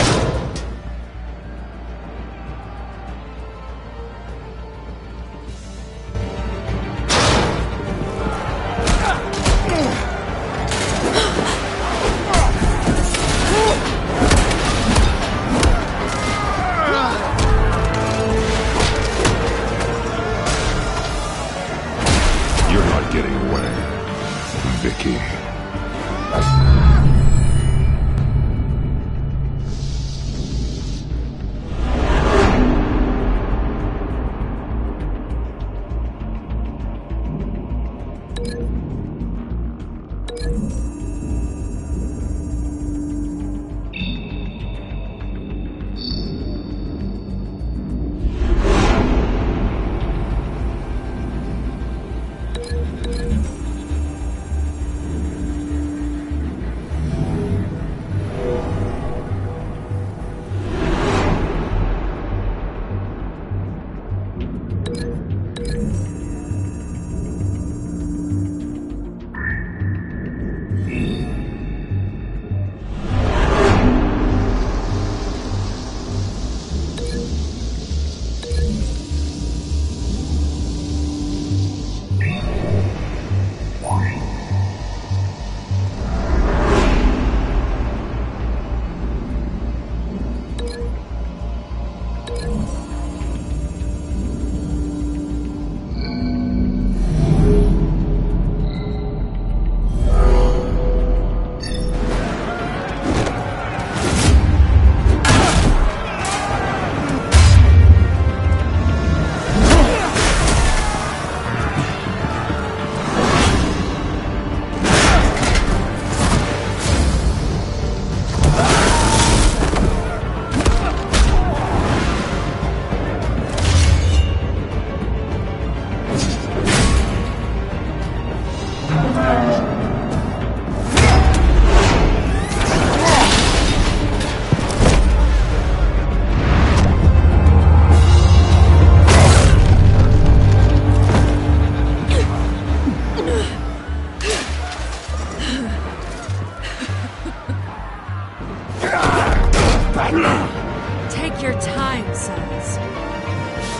Take your time, sons.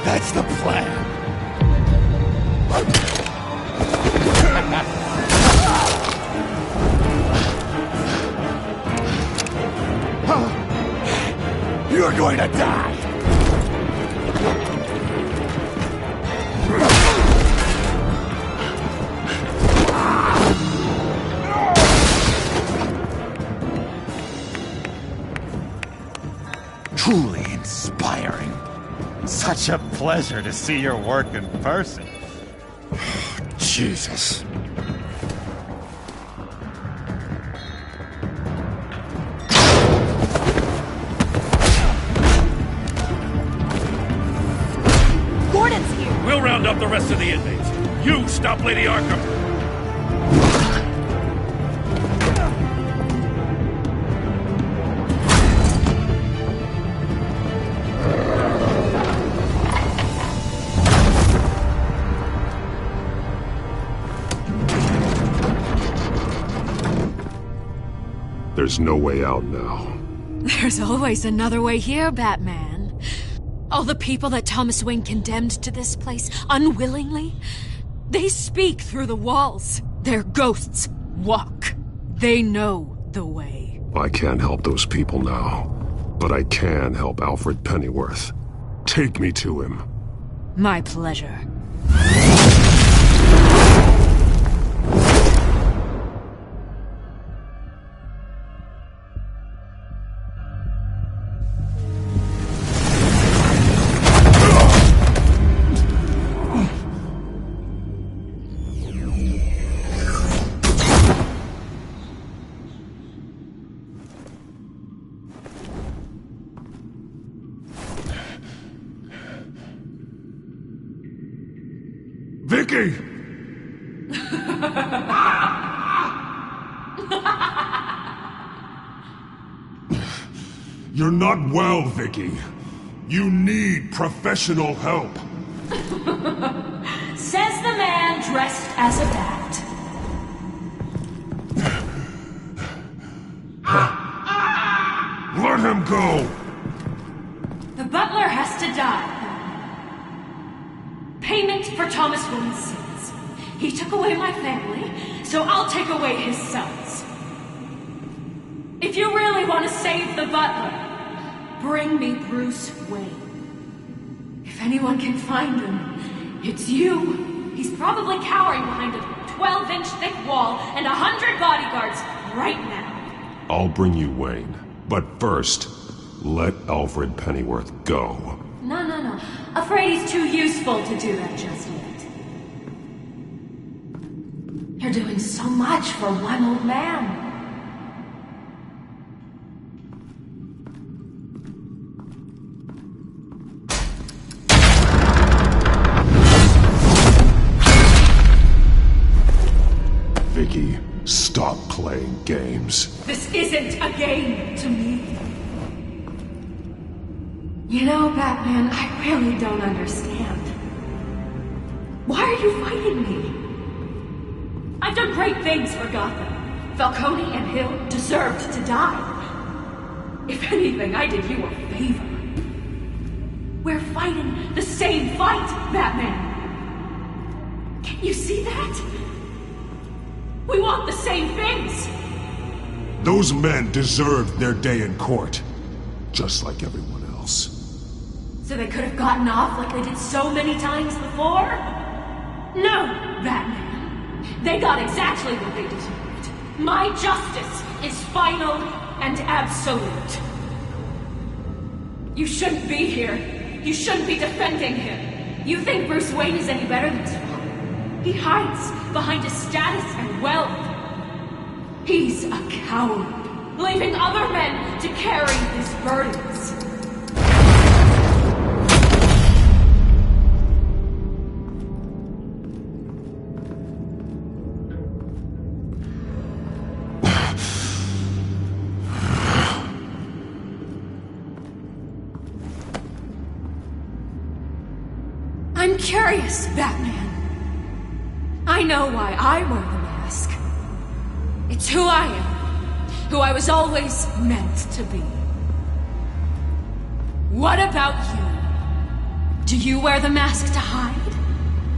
That's the plan. You're going to die! Truly inspiring. Such a pleasure to see your work in person. Jesus. Gordon's here! We'll round up the rest of the inmates. You stop Lady Arkham! There's no way out now. There's always another way here, Batman. All the people that Thomas Wayne condemned to this place unwillingly, they speak through the walls. Their ghosts walk. They know the way. I can't help those people now, but I can help Alfred Pennyworth. Take me to him. My pleasure. Vicky! You're not well, Vicky. You need professional help. Says the man dressed as a bat. Let him go! The butler has to die. Payment for Thomas Wayne's sins. He took away my family, so I'll take away his sons. If you really want to save the butler, bring me Bruce Wayne. If anyone can find him, it's you. He's probably cowering behind a 12-inch thick wall and 100 bodyguards right now. I'll bring you Wayne, but first, let Alfred Pennyworth go. No. Afraid he's too useful to do that just yet. You're doing so much for one old man. Vicky, stop playing games. This isn't a game to me. You know, Batman, I really don't understand. Why are you fighting me? I've done great things for Gotham. Falcone and Hill deserved to die. If anything, I did you a favor. We're fighting the same fight, Batman. Can't you see that? We want the same things. Those men deserved their day in court, just like everyone else. So they could have gotten off like they did so many times before? No, Batman. They got exactly what they deserved. My justice is final and absolute. You shouldn't be here. You shouldn't be defending him. You think Bruce Wayne is any better than his father? He hides behind his status and wealth. He's a coward, leaving other men to carry his burdens. I'm curious, Batman. I know why I wear the mask. It's who I am. Who I was always meant to be. What about you? Do you wear the mask to hide?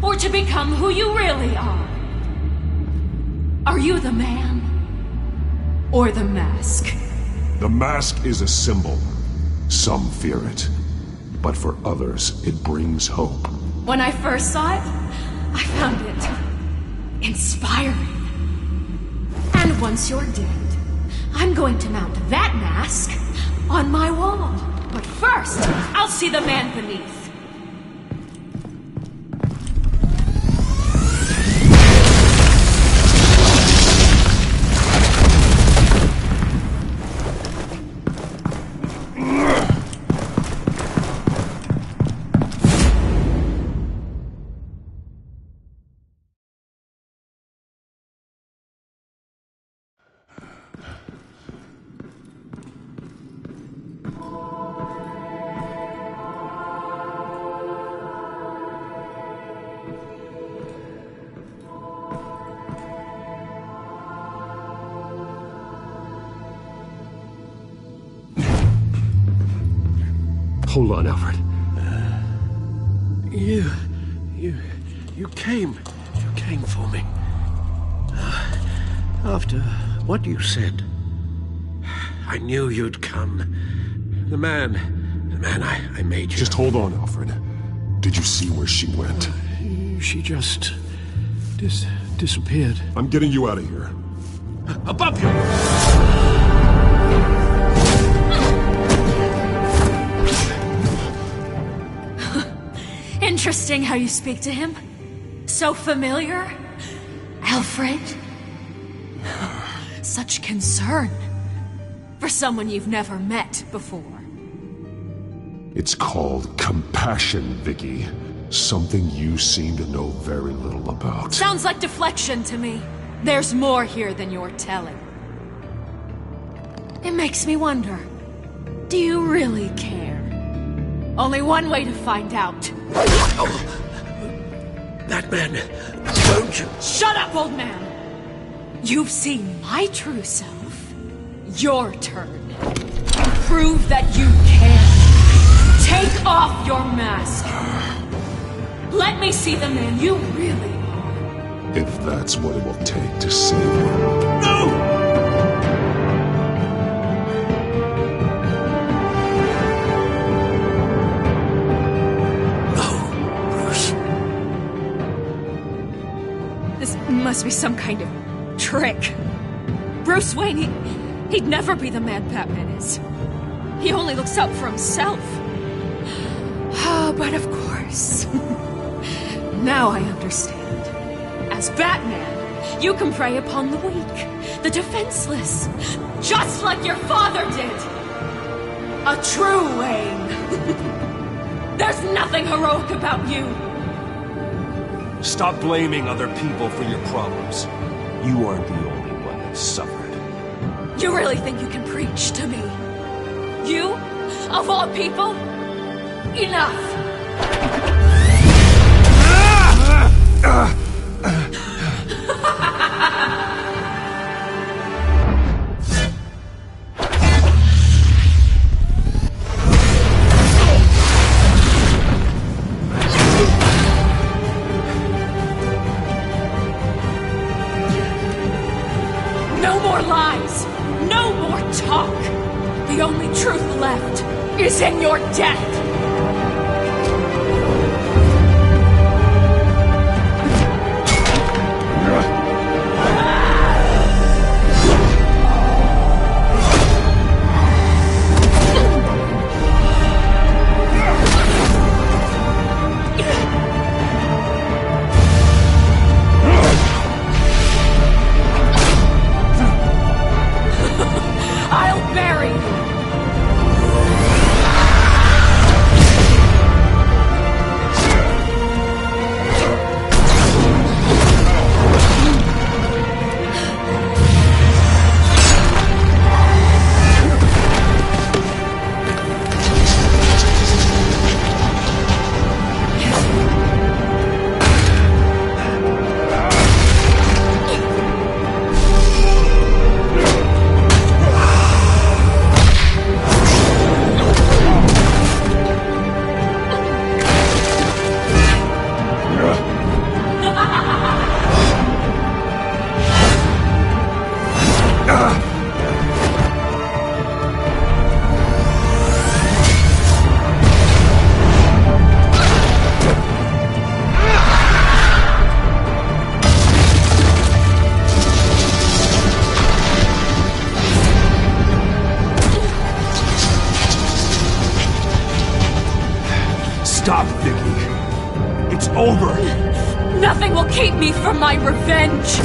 Or to become who you really are? Are you the man? Or the mask? The mask is a symbol. Some fear it. But for others, it brings hope. When I first saw it, I found it inspiring. And once you're dead, I'm going to mount that mask on my wall. But first, I'll see the man beneath. Hold on, Alfred. You came for me. After what you said, I knew you'd come. The man I made you. Just hold on, Alfred. Did you see where she went? She just disappeared. I'm getting you out of here. Above you! Interesting how you speak to him. So familiar. Alfred. Such concern. For someone you've never met before. It's called compassion, Vicky. Something you seem to know very little about. Sounds like deflection to me. There's more here than you're telling. It makes me wonder. Do you really care? Only one way to find out. Oh, that man, don't you... Shut up, old man! You've seen my true self. Your turn. Prove that you can. Take off your mask. Let me see the man you really are. If that's what it will take to save you. No! Must be some kind of trick. Bruce Wayne, he'd never be the man Batman is. He only looks out for himself. But of course. Now I understand. As Batman, you can prey upon the weak, the defenseless, just like your father did. A true Wayne. There's nothing heroic about you. Stop blaming other people for your problems. You aren't the only one that suffered. You really think you can preach to me? You? Of all people? Enough! The only truth left is in your death! I'll bury you! Stop, Vicky. It's over. Nothing will keep me from my revenge.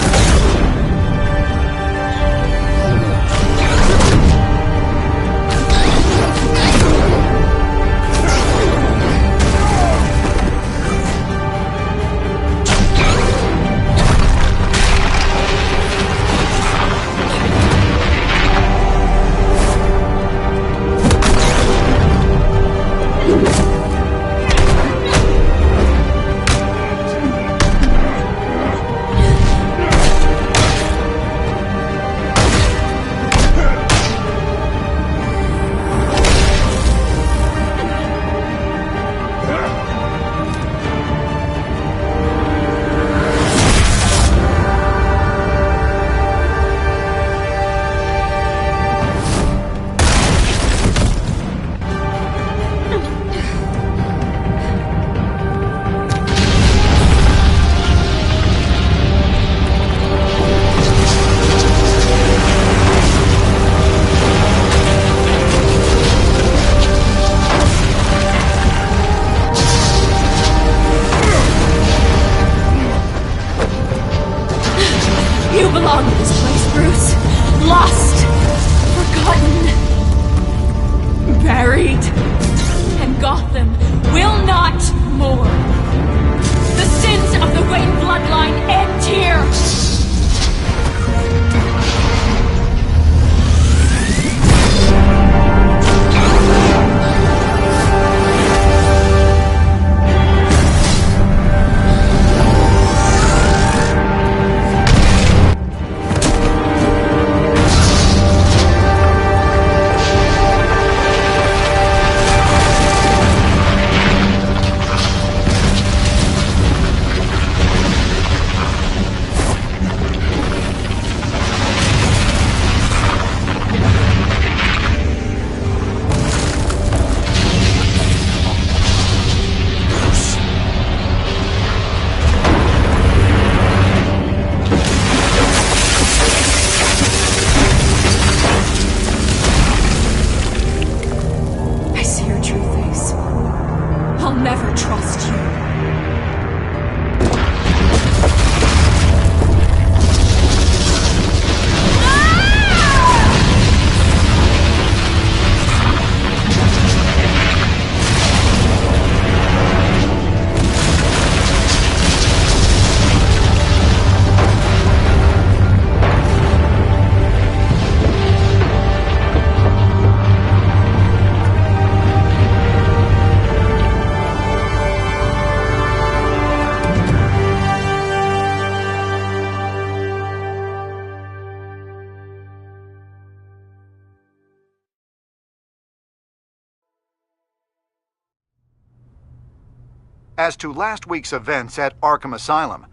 As to last week's events at Arkham Asylum,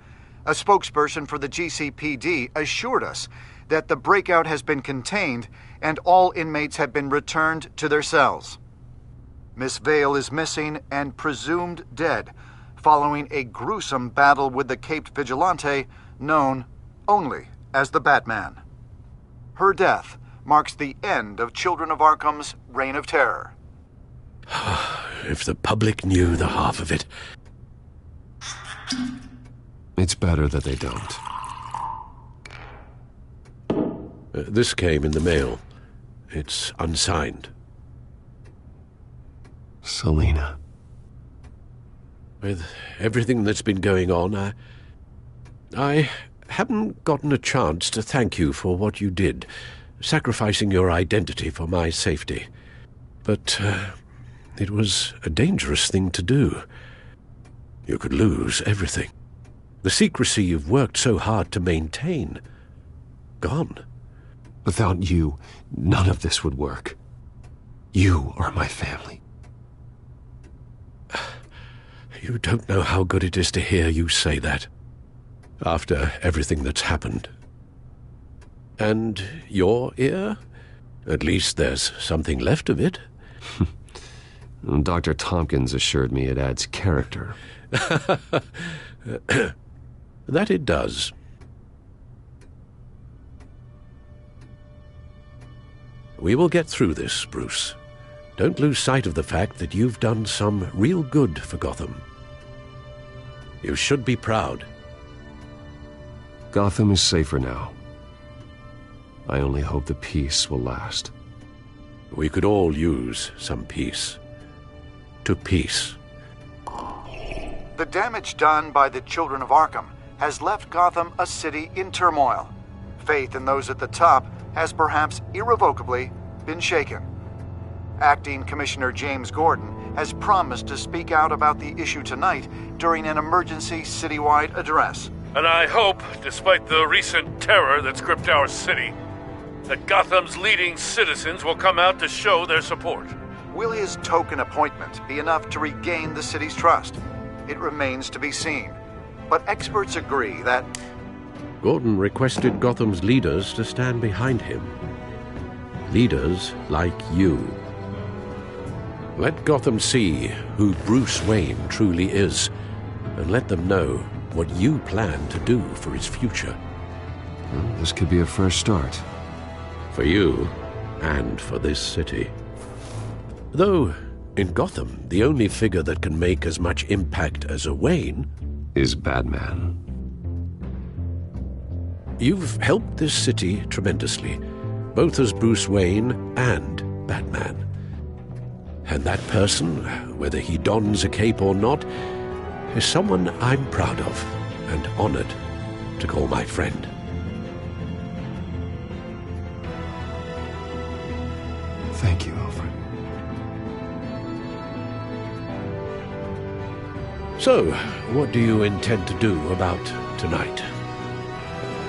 a spokesperson for the GCPD assured us that the breakout has been contained and all inmates have been returned to their cells. Miss Vale is missing and presumed dead following a gruesome battle with the caped vigilante known only as the Batman. Her death marks the end of Children of Arkham's reign of terror. If the public knew the half of it. It's better that they don't. This came in the mail. It's unsigned. Selina. With everything that's been going on, I haven't gotten a chance to thank you for what you did, sacrificing your identity for my safety. But it was a dangerous thing to do. You could lose everything. The secrecy you've worked so hard to maintain. Gone. Without you, none of this would work. You are my family. You don't know how good it is to hear you say that. After everything that's happened. And your ear? At least there's something left of it. Dr. Tompkins assured me it adds character. That it does. We will get through this, Bruce. don't lose sight of the fact that you've done some real good for Gotham. You should be proud. Gotham is safer now. I only hope the peace will last. We could all use some peace. To peace. The damage done by the children of Arkham has left Gotham a city in turmoil. Faith in those at the top has perhaps irrevocably been shaken. Acting Commissioner James Gordon has promised to speak out about the issue tonight during an emergency citywide address. And I hope, despite the recent terror that's gripped our city, that Gotham's leading citizens will come out to show their support. Will his token appointment be enough to regain the city's trust? It remains to be seen. But experts agree that Gordon requested Gotham's leaders to stand behind him. Leaders like you. Let Gotham see who Bruce Wayne truly is, and let them know what you plan to do for his future. Well, this could be a fresh start. For you, and for this city. Though, in Gotham, the only figure that can make as much impact as a Wayne is Batman. You've helped this city tremendously, both as Bruce Wayne and Batman. And that person, whether he dons a cape or not, is someone I'm proud of and honored to call my friend. Thank you, Alfred. So, what do you intend to do about tonight?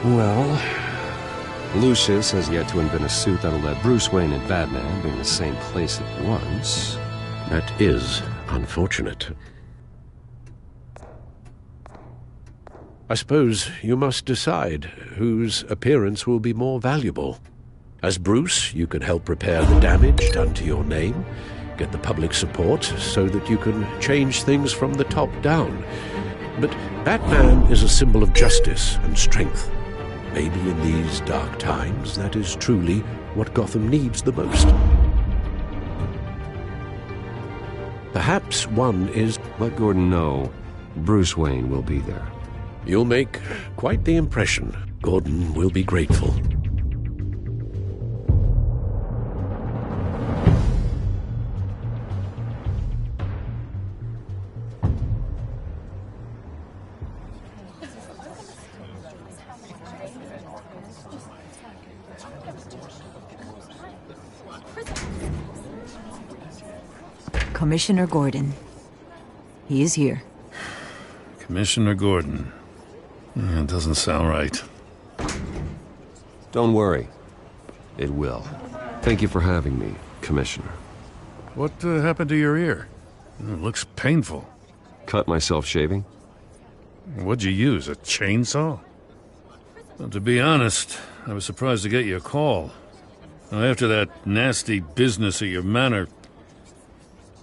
Well, Lucius has yet to invent a suit that'll let Bruce Wayne and Batman be in the same place at once. That is unfortunate. I suppose you must decide whose appearance will be more valuable. As Bruce, you can help repair the damage done to your name, get the public support so that you can change things from the top down. But Batman is a symbol of justice and strength. Maybe in these dark times, that is truly what Gotham needs the most. Perhaps one is... Let Gordon know Bruce Wayne will be there. You'll make quite the impression. Gordon will be grateful. Commissioner Gordon. He is here. Commissioner Gordon. It doesn't sound right. Don't worry. It will. Thank you for having me, Commissioner. What happened to your ear? It looks painful. Cut myself shaving? What'd you use, a chainsaw? Well, to be honest, I was surprised to get your call. Now, after that nasty business at your manor,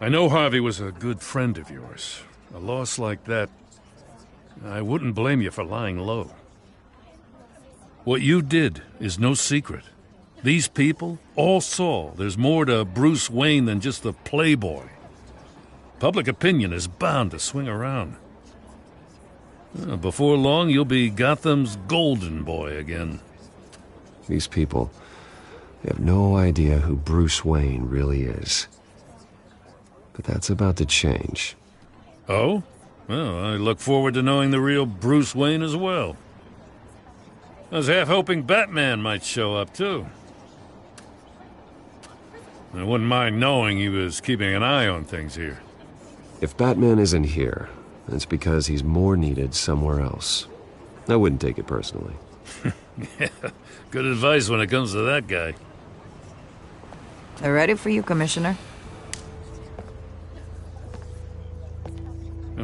I know Harvey was a good friend of yours. A loss like that, I wouldn't blame you for lying low. What you did is no secret. These people all saw there's more to Bruce Wayne than just the playboy. Public opinion is bound to swing around. Before long, you'll be Gotham's golden boy again. These people, they have no idea who Bruce Wayne really is. But that's about to change. Oh? Well, I look forward to knowing the real Bruce Wayne as well. I was half hoping Batman might show up, too. I wouldn't mind knowing he was keeping an eye on things here. If Batman isn't here, it's because he's more needed somewhere else. I wouldn't take it personally. Yeah, good advice when it comes to that guy. They're ready for you, Commissioner.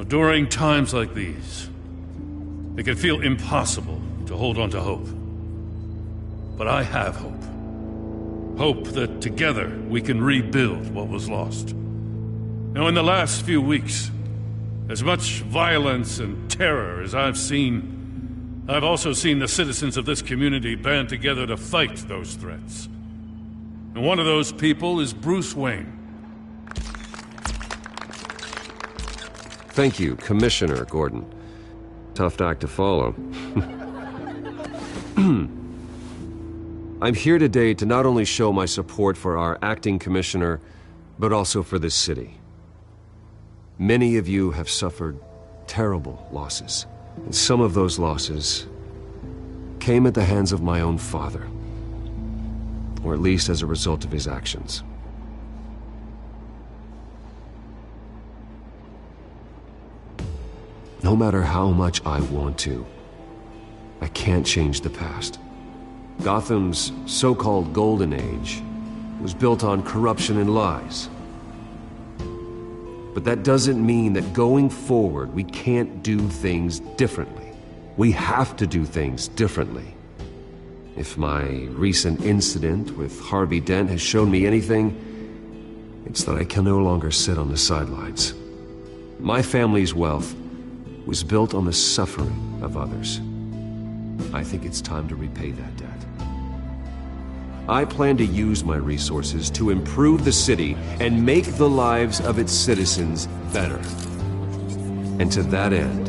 During times like these, it can feel impossible to hold on to hope. But I have hope. Hope that together we can rebuild what was lost. Now, in the last few weeks, as much violence and terror as I've seen, I've also seen the citizens of this community band together to fight those threats. And one of those people is Bruce Wayne. Thank you, Commissioner Gordon. Tough act to follow. I'm here today to not only show my support for our acting commissioner, but also for this city. Many of you have suffered terrible losses, and some of those losses came at the hands of my own father, or at least as a result of his actions. No matter how much I want to, I can't change the past. Gotham's so-called Golden Age was built on corruption and lies. But that doesn't mean that going forward we can't do things differently. We have to do things differently. If my recent incident with Harvey Dent has shown me anything, it's that I can no longer sit on the sidelines. My family's wealth was built on the suffering of others. I think it's time to repay that debt. I plan to use my resources to improve the city and make the lives of its citizens better. And to that end,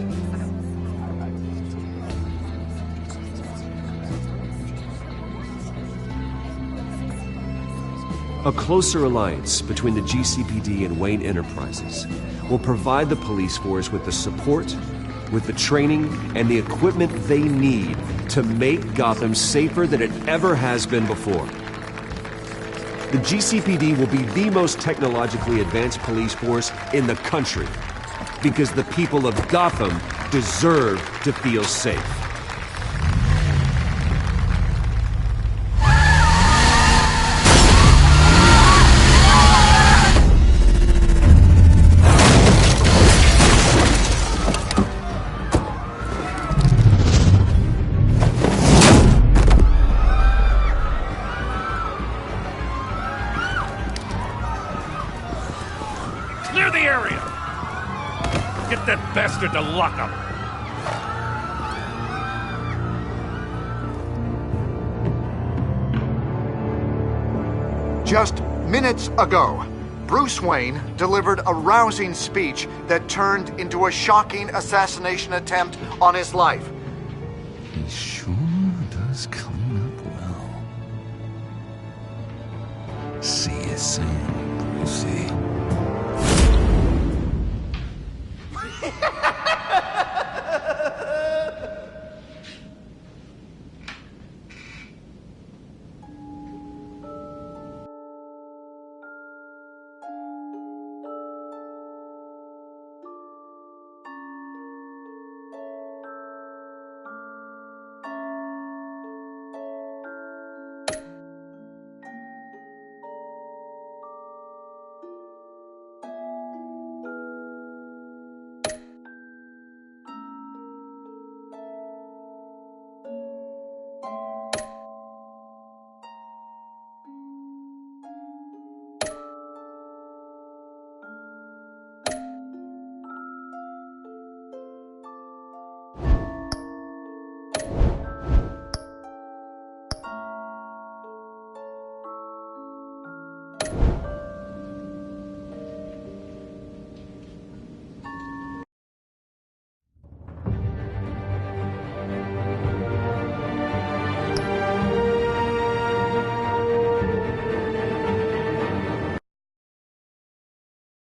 a closer alliance between the GCPD and Wayne Enterprises will provide the police force with the support, with the training, and the equipment they need to make Gotham safer than it ever has been before. The GCPD will be the most technologically advanced police force in the country, because the people of Gotham deserve to feel safe. To lock up. Just minutes ago, Bruce Wayne delivered a rousing speech that turned into a shocking assassination attempt on his life. He sure does clean up well. See you soon, Brucey.